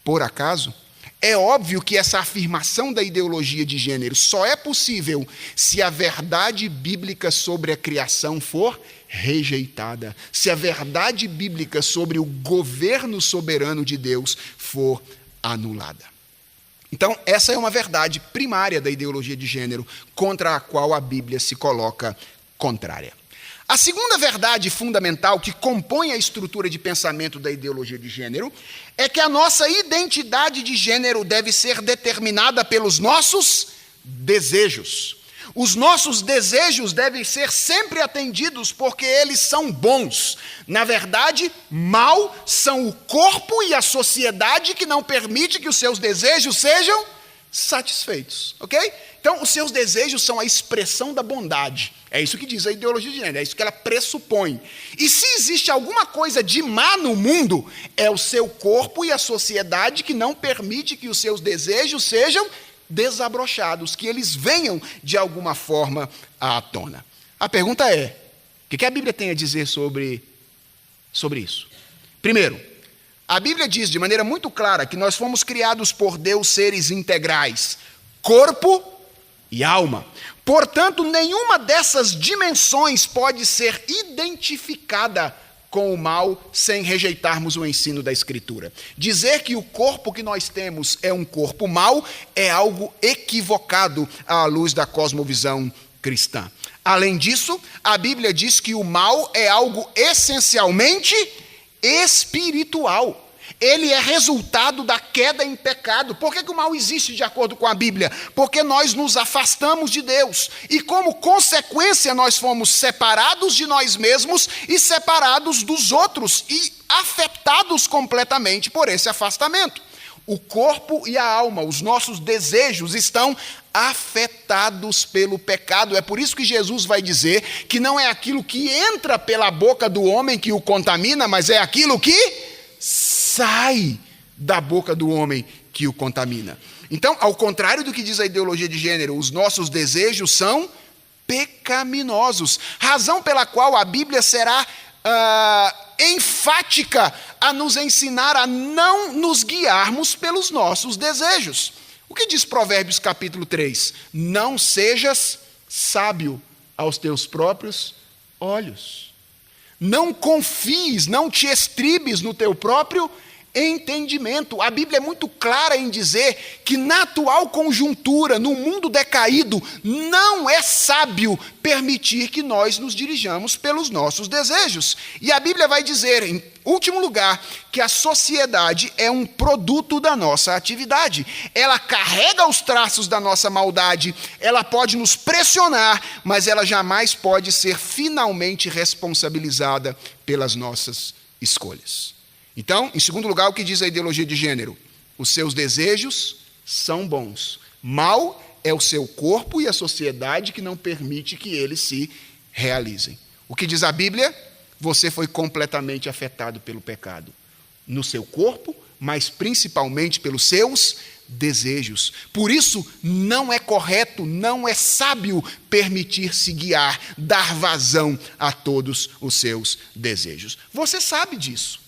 Por acaso? É óbvio que essa afirmação da ideologia de gênero só é possível se a verdade bíblica sobre a criação for rejeitada, se a verdade bíblica sobre o governo soberano de Deus for anulada. Então, essa é uma verdade primária da ideologia de gênero, contra a qual a Bíblia se coloca contrária. A segunda verdade fundamental que compõe a estrutura de pensamento da ideologia de gênero é que a nossa identidade de gênero deve ser determinada pelos nossos desejos. Os nossos desejos devem ser sempre atendidos porque eles são bons. Na verdade, mal são o corpo e a sociedade que não permite que os seus desejos sejam satisfeitos, ok? Então, os seus desejos são a expressão da bondade. É isso que diz a ideologia de gênero, é isso que ela pressupõe. E se existe alguma coisa de má no mundo, é o seu corpo e a sociedade que não permite que os seus desejos sejam desabrochados, que eles venham de alguma forma à tona. A pergunta é, o que a Bíblia tem a dizer sobre isso? Primeiro, a Bíblia diz de maneira muito clara que nós fomos criados por Deus seres integrais, corpo e alma. Portanto, nenhuma dessas dimensões pode ser identificada com o mal sem rejeitarmos o ensino da Escritura. Dizer que o corpo que nós temos é um corpo mau é algo equivocado à luz da cosmovisão cristã. Além disso, a Bíblia diz que o mal é algo essencialmente espiritual. Ele é resultado da queda em pecado. Por que o mal existe de acordo com a Bíblia? Porque nós nos afastamos de Deus. E como consequência nós fomos separados de nós mesmos e separados dos outros e afetados completamente por esse afastamento. O corpo e a alma, os nossos desejos estão afetados pelo pecado. É por isso que Jesus vai dizer que não é aquilo que entra pela boca do homem que o contamina, mas é aquilo que sai da boca do homem que o contamina. Então, ao contrário do que diz a ideologia de gênero, os nossos desejos são pecaminosos, razão pela qual a Bíblia será enfática a nos ensinar a não nos guiarmos pelos nossos desejos. O que diz Provérbios capítulo 3? Não sejas sábio aos teus próprios olhos. Não confies, não te estribes no teu próprio entendimento. A Bíblia é muito clara em dizer que na atual conjuntura, no mundo decaído, não é sábio permitir que nós nos dirijamos pelos nossos desejos. E a Bíblia vai dizer, em último lugar, que a sociedade é um produto da nossa atividade. Ela carrega os traços da nossa maldade, ela pode nos pressionar, mas ela jamais pode ser finalmente responsabilizada pelas nossas escolhas. Então, em segundo lugar, o que diz a ideologia de gênero? Os seus desejos são bons. Mal é o seu corpo e a sociedade que não permite que eles se realizem. O que diz a Bíblia? Você foi completamente afetado pelo pecado. No seu corpo, mas principalmente pelos seus desejos. Por isso, não é correto, não é sábio permitir-se guiar, dar vazão a todos os seus desejos. Você sabe disso.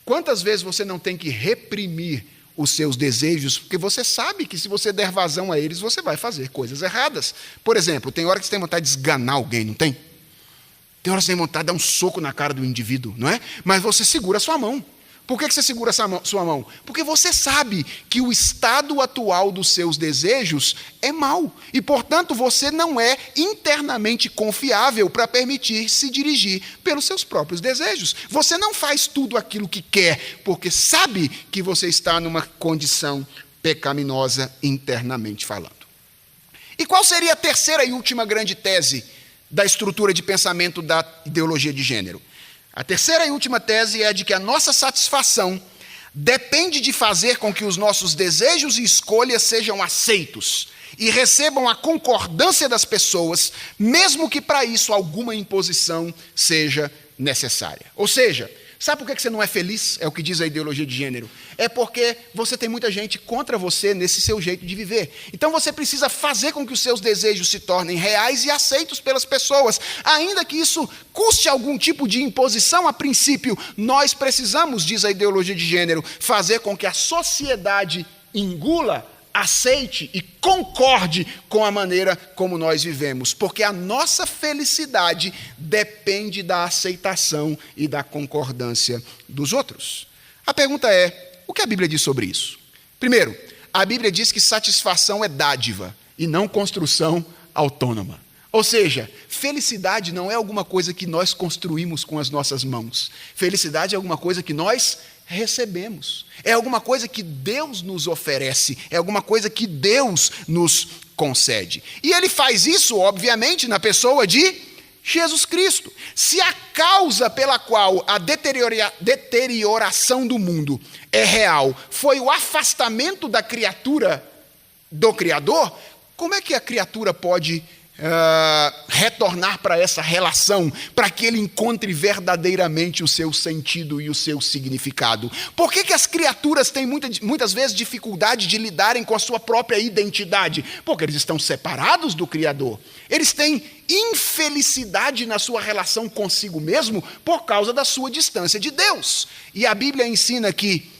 Quantas vezes você não tem que reprimir os seus desejos, porque você sabe que se você der vazão a eles, você vai fazer coisas erradas. Por exemplo, tem hora que você tem vontade de esganar alguém, não tem? Tem hora que você tem vontade de dar um soco na cara do indivíduo, não é? Mas você segura a sua mão. Por que você segura a sua mão? Porque você sabe que o estado atual dos seus desejos é mau. E, portanto, você não é internamente confiável para permitir se dirigir pelos seus próprios desejos. Você não faz tudo aquilo que quer, porque sabe que você está numa condição pecaminosa internamente falando. E qual seria a terceira e última grande tese da estrutura de pensamento da ideologia de gênero? A terceira e última tese é de que a nossa satisfação depende de fazer com que os nossos desejos e escolhas sejam aceitos e recebam a concordância das pessoas, mesmo que para isso alguma imposição seja necessária. Ou seja, sabe por que você não é feliz? É o que diz a ideologia de gênero. É porque você tem muita gente contra você nesse seu jeito de viver. Então você precisa fazer com que os seus desejos se tornem reais e aceitos pelas pessoas. Ainda que isso custe algum tipo de imposição, a princípio, nós precisamos, diz a ideologia de gênero, fazer com que a sociedade engula, aceite e concorde com a maneira como nós vivemos, porque a nossa felicidade depende da aceitação e da concordância dos outros. A pergunta é, o que a Bíblia diz sobre isso? Primeiro, a Bíblia diz que satisfação é dádiva e não construção autônoma. Ou seja, felicidade não é alguma coisa que nós construímos com as nossas mãos. Felicidade é alguma coisa que nós recebemos. É alguma coisa que Deus nos oferece. É alguma coisa que Deus nos concede. E Ele faz isso, obviamente, na pessoa de Jesus Cristo. Se a causa pela qual a deterioração do mundo é real foi o afastamento da criatura do Criador, como é que a criatura pode retornar para essa relação, para que ele encontre verdadeiramente o seu sentido e o seu significado? Por que as criaturas têm muitas vezes dificuldade de lidarem com a sua própria identidade? Porque eles estão separados do Criador. Eles têm infelicidade na sua relação consigo mesmo por causa da sua distância de Deus. E a Bíblia ensina que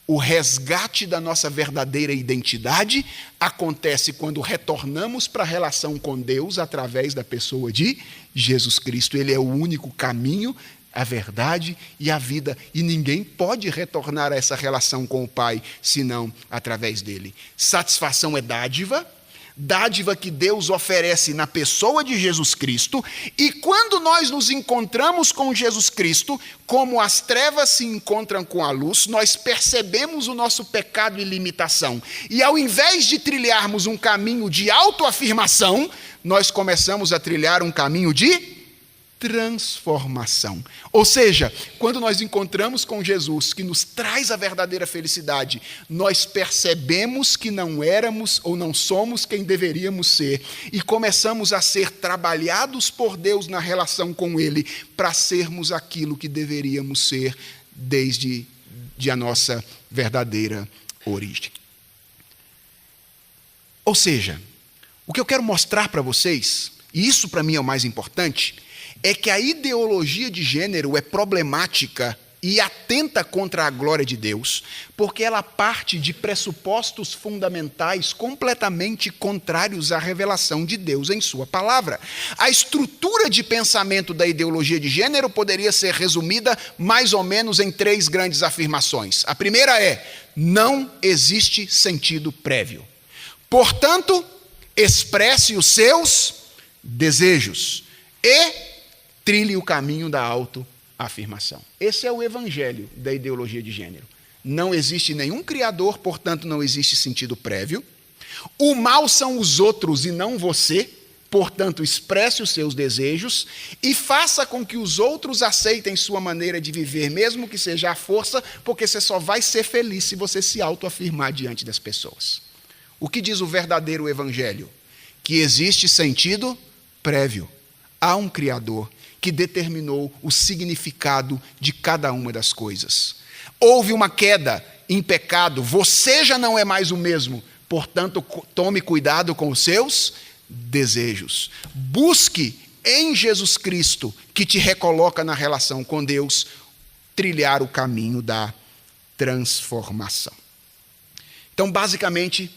o resgate da nossa verdadeira identidade acontece quando retornamos para a relação com Deus através da pessoa de Jesus Cristo. Ele é o único caminho, a verdade e a vida. E ninguém pode retornar a essa relação com o Pai senão através dele. Satisfação é dádiva, dádiva que Deus oferece na pessoa de Jesus Cristo, e quando nós nos encontramos com Jesus Cristo, como as trevas se encontram com a luz, nós percebemos o nosso pecado e limitação, e ao invés de trilharmos um caminho de autoafirmação, nós começamos a trilhar um caminho de transformação. Ou seja, quando nós encontramos com Jesus, que nos traz a verdadeira felicidade, nós percebemos que não éramos ou não somos quem deveríamos ser e começamos a ser trabalhados por Deus na relação com Ele para sermos aquilo que deveríamos ser desde a nossa verdadeira origem. Ou seja, o que eu quero mostrar para vocês, e isso para mim é o mais importante, é que a ideologia de gênero é problemática e atenta contra a glória de Deus, porque ela parte de pressupostos fundamentais completamente contrários à revelação de Deus em sua palavra. A estrutura de pensamento da ideologia de gênero poderia ser resumida mais ou menos em 3 grandes afirmações. A primeira é: não existe sentido prévio. Portanto, expresse os seus desejos e trilhe o caminho da autoafirmação. Esse é o evangelho da ideologia de gênero. Não existe nenhum criador, portanto não existe sentido prévio. O mal são os outros e não você, portanto expresse os seus desejos e faça com que os outros aceitem sua maneira de viver, mesmo que seja à força, porque você só vai ser feliz se você se autoafirmar diante das pessoas. O que diz o verdadeiro evangelho? Que existe sentido prévio. Há um criador que determinou o significado de cada uma das coisas. Houve uma queda em pecado, você já não é mais o mesmo, portanto, tome cuidado com os seus desejos. Busque em Jesus Cristo, que te recoloca na relação com Deus, trilhar o caminho da transformação. Então, basicamente,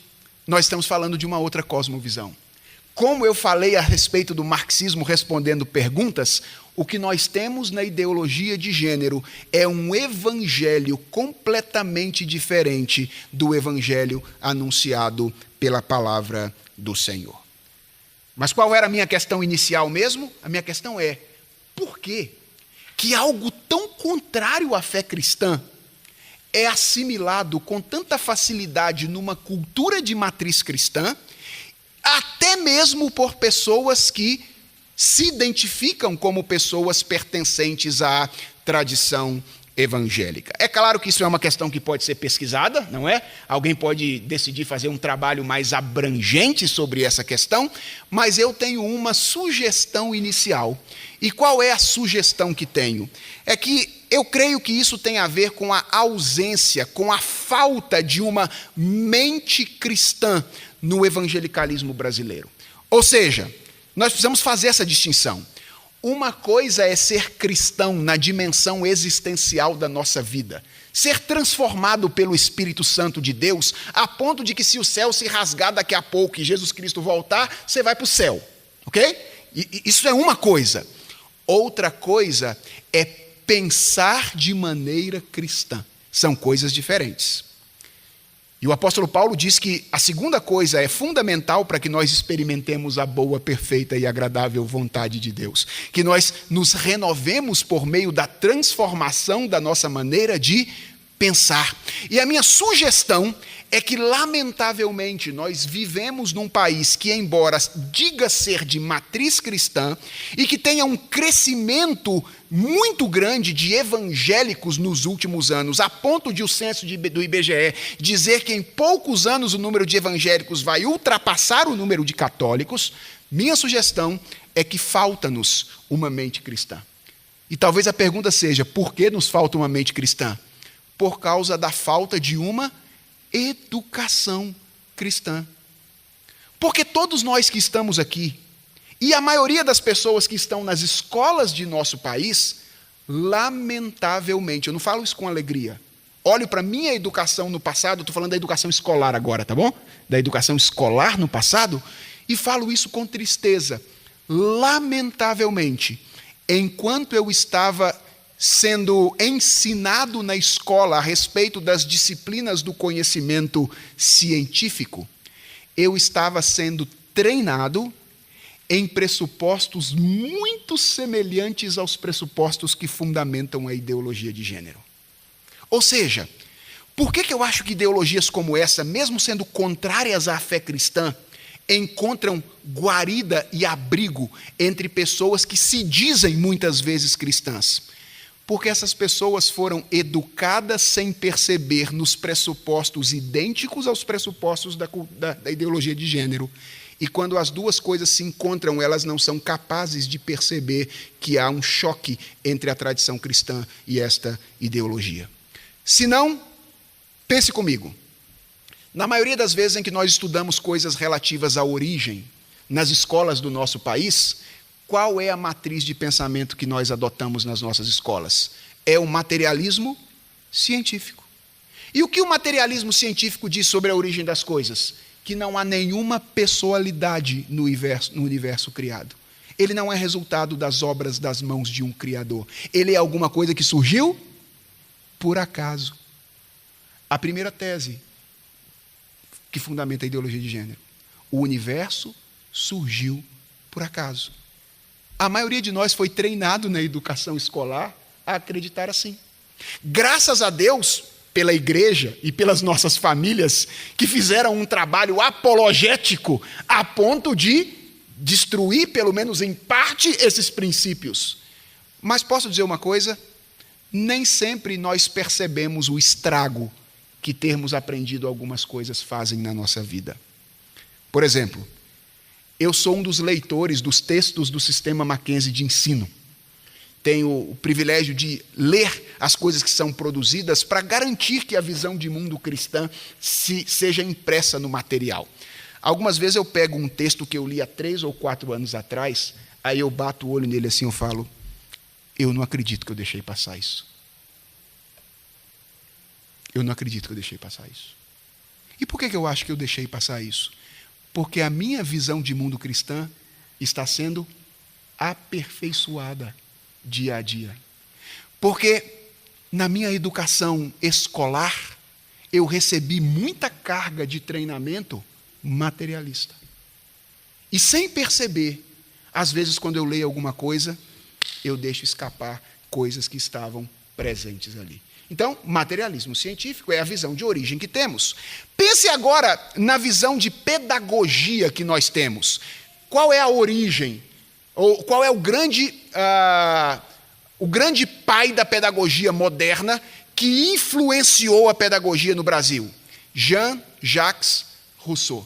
nós estamos falando de uma outra cosmovisão. Como eu falei a respeito do marxismo respondendo perguntas, o que nós temos na ideologia de gênero é um evangelho completamente diferente do evangelho anunciado pela palavra do Senhor. Mas qual era a minha questão inicial mesmo? A minha questão é: por que algo tão contrário à fé cristã é assimilado com tanta facilidade numa cultura de matriz cristã, até mesmo por pessoas que se identificam como pessoas pertencentes à tradição evangélica? É claro que isso é uma questão que pode ser pesquisada, não é? Alguém pode decidir fazer um trabalho mais abrangente sobre essa questão, mas eu tenho uma sugestão inicial. E qual é a sugestão que tenho? É que eu creio que isso tem a ver com a ausência, com a falta de uma mente cristã no evangelicalismo brasileiro. Ou seja, nós precisamos fazer essa distinção. Uma coisa é ser cristão na dimensão existencial da nossa vida, ser transformado pelo Espírito Santo de Deus, a ponto de que se o céu se rasgar daqui a pouco e Jesus Cristo voltar, você vai para o céu, ok? Isso é uma coisa. Outra coisa é pensar de maneira cristã. São coisas diferentes. E o apóstolo Paulo diz que a segunda coisa é fundamental para que nós experimentemos a boa, perfeita e agradável vontade de Deus. Que nós nos renovemos por meio da transformação da nossa maneira de pensar. E a minha sugestão é que, lamentavelmente, nós vivemos num país que, embora diga ser de matriz cristã e que tenha um crescimento muito grande de evangélicos nos últimos anos, a ponto de o censo do IBGE dizer que em poucos anos o número de evangélicos vai ultrapassar o número de católicos, minha sugestão é que falta-nos uma mente cristã. E talvez a pergunta seja: por que nos falta uma mente cristã? Por causa da falta de uma educação cristã. Porque todos nós que estamos aqui, e a maioria das pessoas que estão nas escolas de nosso país, lamentavelmente, eu não falo isso com alegria, olho para a minha educação no passado, estou falando da educação escolar agora, tá bom? Da educação escolar no passado, e falo isso com tristeza. Lamentavelmente, enquanto eu estava sendo ensinado na escola a respeito das disciplinas do conhecimento científico, eu estava sendo treinado em pressupostos muito semelhantes aos pressupostos que fundamentam a ideologia de gênero. Ou seja, por que eu acho que ideologias como essa, mesmo sendo contrárias à fé cristã, encontram guarida e abrigo entre pessoas que se dizem muitas vezes cristãs? Porque essas pessoas foram educadas sem perceber nos pressupostos idênticos aos pressupostos da ideologia de gênero. E quando as duas coisas se encontram, elas não são capazes de perceber que há um choque entre a tradição cristã e esta ideologia. Se não, pense comigo. Na maioria das vezes em que nós estudamos coisas relativas à origem nas escolas do nosso país, qual é a matriz de pensamento que nós adotamos nas nossas escolas? É o materialismo científico. E o que o materialismo científico diz sobre a origem das coisas? Que não há nenhuma pessoalidade no universo criado. Ele não é resultado das obras das mãos de um criador. Ele é alguma coisa que surgiu por acaso. A primeira tese que fundamenta a ideologia de gênero. O universo surgiu por acaso. A maioria de nós foi treinado na educação escolar a acreditar assim. Graças a Deus, pela igreja e pelas nossas famílias, que fizeram um trabalho apologético a ponto de destruir, pelo menos em parte, esses princípios. Mas posso dizer uma coisa? Nem sempre nós percebemos o estrago que termos aprendido algumas coisas fazem na nossa vida. Por exemplo, eu sou um dos leitores dos textos do sistema Mackenzie de ensino. Tenho o privilégio de ler as coisas que são produzidas para garantir que a visão de mundo cristã seja impressa no material. Algumas vezes eu pego um texto que eu li há 3 ou 4 anos atrás, aí eu bato o olho nele assim e falo, eu não acredito que eu deixei passar isso. Eu não acredito que eu deixei passar isso. E por que eu acho que eu deixei passar isso? Porque a minha visão de mundo cristã está sendo aperfeiçoada dia a dia. Porque na minha educação escolar, eu recebi muita carga de treinamento materialista. E sem perceber, às vezes quando eu leio alguma coisa, eu deixo escapar coisas que estavam presentes ali. Então, materialismo científico é a visão de origem que temos. Pense agora na visão de pedagogia que nós temos. Qual é a origem? Ou qual é o grande pai da pedagogia moderna que influenciou a pedagogia no Brasil? Jean-Jacques Rousseau.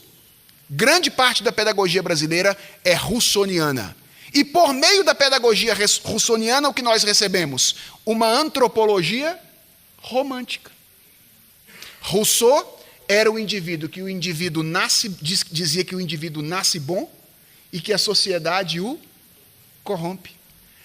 Grande parte da pedagogia brasileira é russoniana. E por meio da pedagogia russoniana, o que nós recebemos? Uma antropologia romântica. Rousseau era o indivíduo que dizia que o indivíduo nasce bom e que a sociedade o corrompe.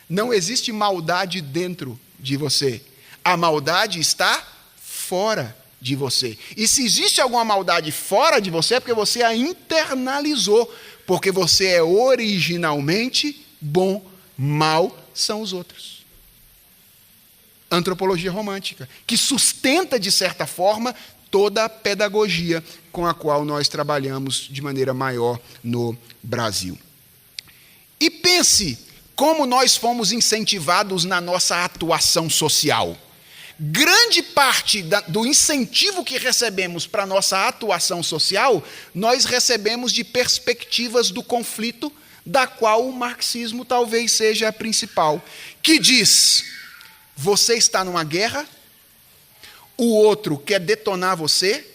Não existe maldade dentro de você. A maldade está fora de você. E se existe alguma maldade fora de você, é porque você a internalizou. Porque você é originalmente bom, mal são os outros. Antropologia romântica, que sustenta, de certa forma, toda a pedagogia com a qual nós trabalhamos de maneira maior no Brasil. E pense como nós fomos incentivados na nossa atuação social. Grande parte do incentivo que recebemos para a nossa atuação social, nós recebemos de perspectivas do conflito, da qual o marxismo talvez seja a principal, que diz: você está numa guerra, o outro quer detonar você,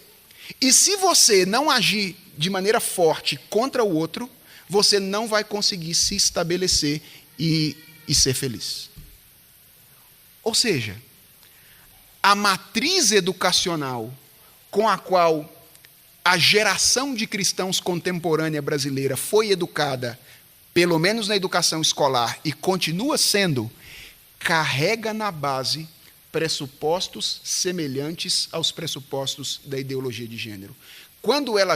e se você não agir de maneira forte contra o outro, você não vai conseguir se estabelecer e ser feliz. Ou seja, a matriz educacional com a qual a geração de cristãos contemporânea brasileira foi educada, pelo menos na educação escolar, e continua sendo, carrega na base pressupostos semelhantes aos pressupostos da ideologia de gênero. Quando ela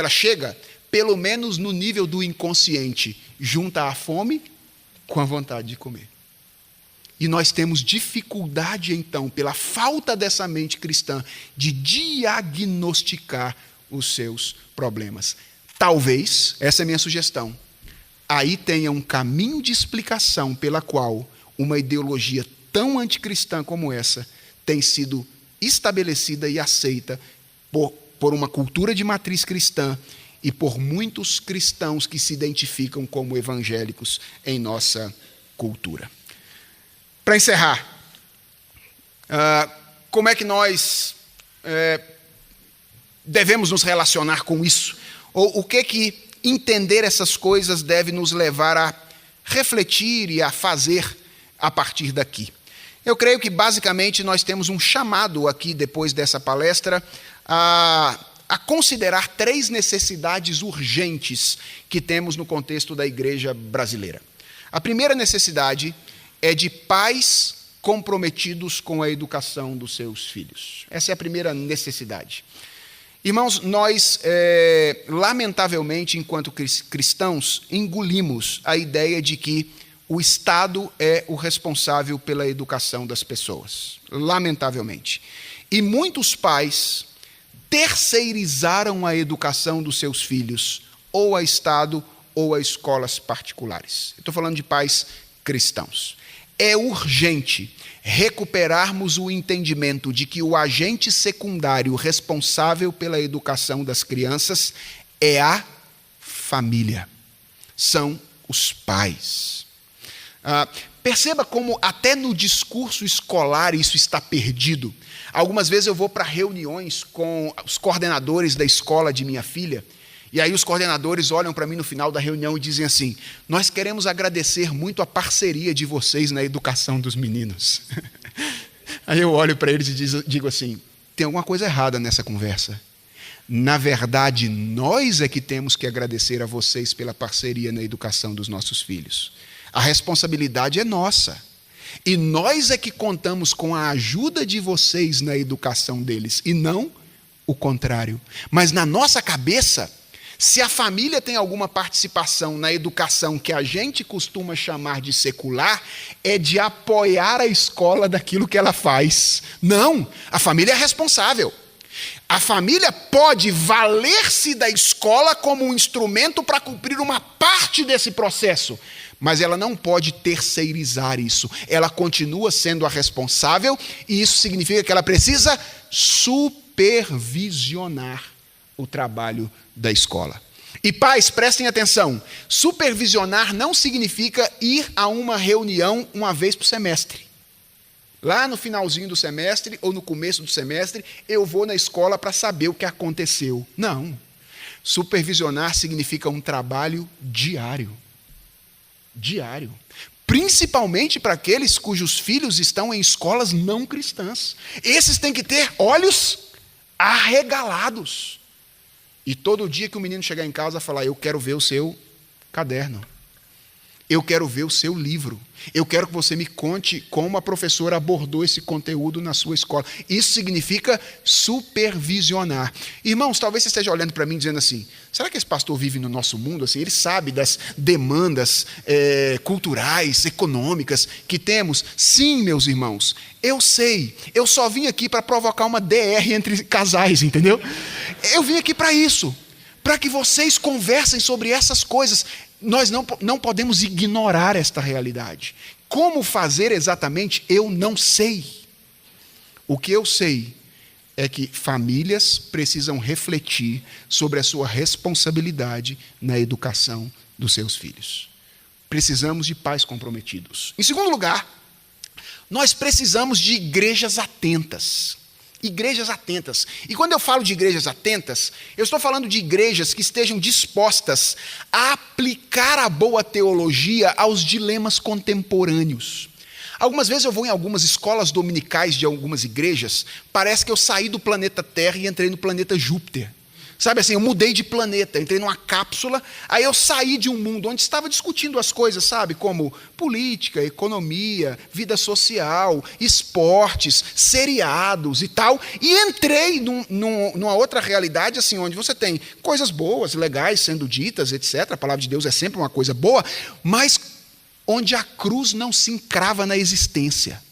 chega, pelo menos no nível do inconsciente, junta a fome com a vontade de comer. E nós temos dificuldade, então, pela falta dessa mente cristã, de diagnosticar os seus problemas. Talvez, essa é a minha sugestão, aí tenha um caminho de explicação pela qual uma ideologia tão anticristã como essa tem sido estabelecida e aceita por uma cultura de matriz cristã e por muitos cristãos que se identificam como evangélicos em nossa cultura. Para encerrar, como é que nós devemos nos relacionar com isso? Ou o que entender essas coisas deve nos levar a refletir e a fazer a partir daqui? Eu creio que, basicamente, nós temos um chamado aqui, depois dessa palestra, a considerar 3 necessidades urgentes que temos no contexto da igreja brasileira. A primeira necessidade é de pais comprometidos com a educação dos seus filhos. Essa é a primeira necessidade. Irmãos, nós, lamentavelmente, enquanto cristãos, engolimos a ideia de que o Estado é o responsável pela educação das pessoas. Lamentavelmente. E muitos pais terceirizaram a educação dos seus filhos, ou a Estado, ou a escolas particulares. Estou falando de pais cristãos. É urgente recuperarmos o entendimento de que o agente secundário responsável pela educação das crianças é a família. São os pais. Perceba como até no discurso escolar isso está perdido. Algumas vezes eu vou para reuniões com os coordenadores da escola de minha filha, e aí os coordenadores olham para mim no final da reunião e dizem assim: nós queremos agradecer muito a parceria de vocês na educação dos meninos. Aí eu olho para eles e digo assim: tem alguma coisa errada nessa conversa. Na verdade, nós é que temos que agradecer a vocês pela parceria na educação dos nossos filhos. A responsabilidade é nossa. E nós é que contamos com a ajuda de vocês na educação deles, e não o contrário. Mas na nossa cabeça, se a família tem alguma participação na educação que a gente costuma chamar de secular, é de apoiar a escola daquilo que ela faz. Não, a família é responsável. A família pode valer-se da escola como um instrumento para cumprir uma parte desse processo, mas ela não pode terceirizar isso. Ela continua sendo a responsável, e isso significa que ela precisa supervisionar o trabalho da escola. E pais, prestem atenção, supervisionar não significa ir a uma reunião uma vez por semestre. Lá no finalzinho do semestre ou no começo do semestre, eu vou na escola para saber o que aconteceu. Não. Supervisionar significa um trabalho diário. Diário. Principalmente para aqueles cujos filhos estão em escolas não cristãs. Esses têm que ter olhos arregalados. E todo dia que o menino chegar em casa falar: eu quero ver o seu caderno. Eu quero ver o seu livro. Eu quero que você me conte como a professora abordou esse conteúdo na sua escola. Isso significa supervisionar. Irmãos, talvez você esteja olhando para mim dizendo assim: será que esse pastor vive no nosso mundo? Assim, ele sabe das demandas culturais, econômicas que temos? Sim, meus irmãos, eu sei. Eu só vim aqui para provocar uma DR entre casais, entendeu? Eu vim aqui para isso, para que vocês conversem sobre essas coisas. Nós não podemos ignorar esta realidade. Como fazer exatamente, eu não sei. O que eu sei é que famílias precisam refletir sobre a sua responsabilidade na educação dos seus filhos. Precisamos de pais comprometidos. Em segundo lugar, nós precisamos de igrejas atentas. Igrejas atentas. E quando eu falo de igrejas atentas, eu estou falando de igrejas que estejam dispostas a aplicar a boa teologia aos dilemas contemporâneos. Algumas vezes eu vou em algumas escolas dominicais de algumas igrejas, parece que eu saí do planeta Terra e entrei no planeta Júpiter. Sabe assim, eu mudei de planeta, entrei numa cápsula, aí eu saí de um mundo onde estava discutindo as coisas, sabe, como política, economia, vida social, esportes, seriados e tal, e entrei numa outra realidade, assim, onde você tem coisas boas, legais sendo ditas, etc. A palavra de Deus é sempre uma coisa boa, mas onde a cruz não se encrava na existência.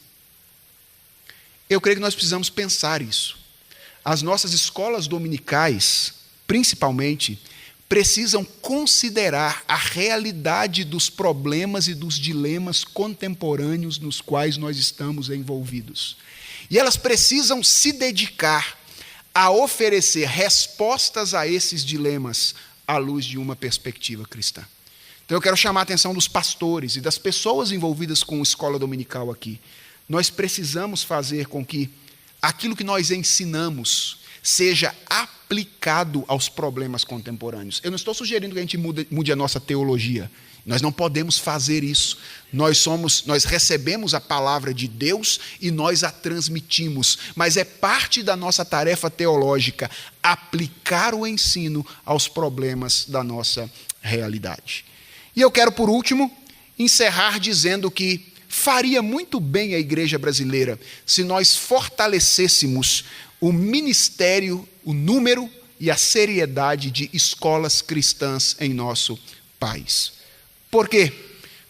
Eu creio que nós precisamos pensar isso. As nossas escolas dominicais principalmente, precisam considerar a realidade dos problemas e dos dilemas contemporâneos nos quais nós estamos envolvidos. E elas precisam se dedicar a oferecer respostas a esses dilemas à luz de uma perspectiva cristã. Então eu quero chamar a atenção dos pastores e das pessoas envolvidas com a escola dominical aqui. Nós precisamos fazer com que aquilo que nós ensinamos seja aplicado aos problemas contemporâneos. Eu não estou sugerindo que a gente mude a nossa teologia. Nós não podemos fazer isso. Nós recebemos a palavra de Deus e nós a transmitimos. Mas é parte da nossa tarefa teológica aplicar o ensino aos problemas da nossa realidade. E eu quero, por último, encerrar dizendo que faria muito bem a igreja brasileira se nós fortalecêssemos o ministério, o número e a seriedade de escolas cristãs em nosso país. Por quê?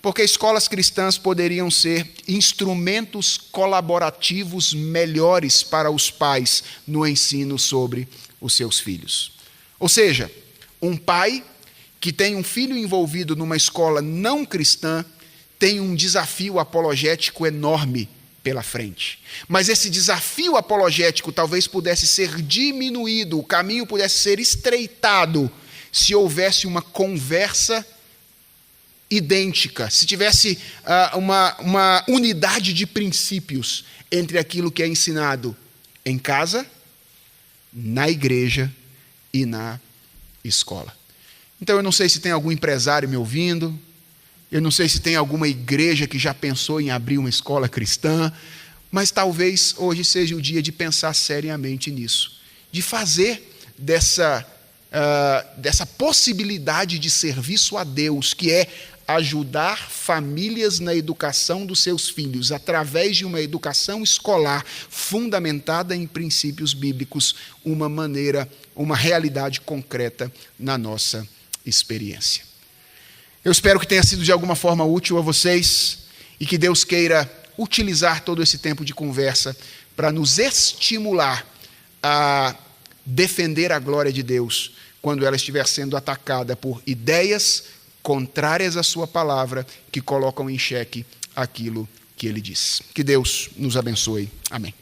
Porque escolas cristãs poderiam ser instrumentos colaborativos melhores para os pais no ensino sobre os seus filhos. Ou seja, um pai que tem um filho envolvido numa escola não cristã tem um desafio apologético enorme pela frente. Mas esse desafio apologético talvez pudesse ser diminuído, o caminho pudesse ser estreitado se houvesse uma conversa idêntica, se tivesse uma unidade de princípios entre aquilo que é ensinado em casa, na igreja e na escola. Então eu não sei se tem algum empresário me ouvindo, eu não sei se tem alguma igreja que já pensou em abrir uma escola cristã, mas talvez hoje seja o dia de pensar seriamente nisso, de fazer dessa possibilidade de serviço a Deus, que é ajudar famílias na educação dos seus filhos, através de uma educação escolar fundamentada em princípios bíblicos, uma realidade concreta na nossa experiência. Eu espero que tenha sido de alguma forma útil a vocês e que Deus queira utilizar todo esse tempo de conversa para nos estimular a defender a glória de Deus quando ela estiver sendo atacada por ideias contrárias à sua palavra, que colocam em xeque aquilo que ele diz. Que Deus nos abençoe. Amém.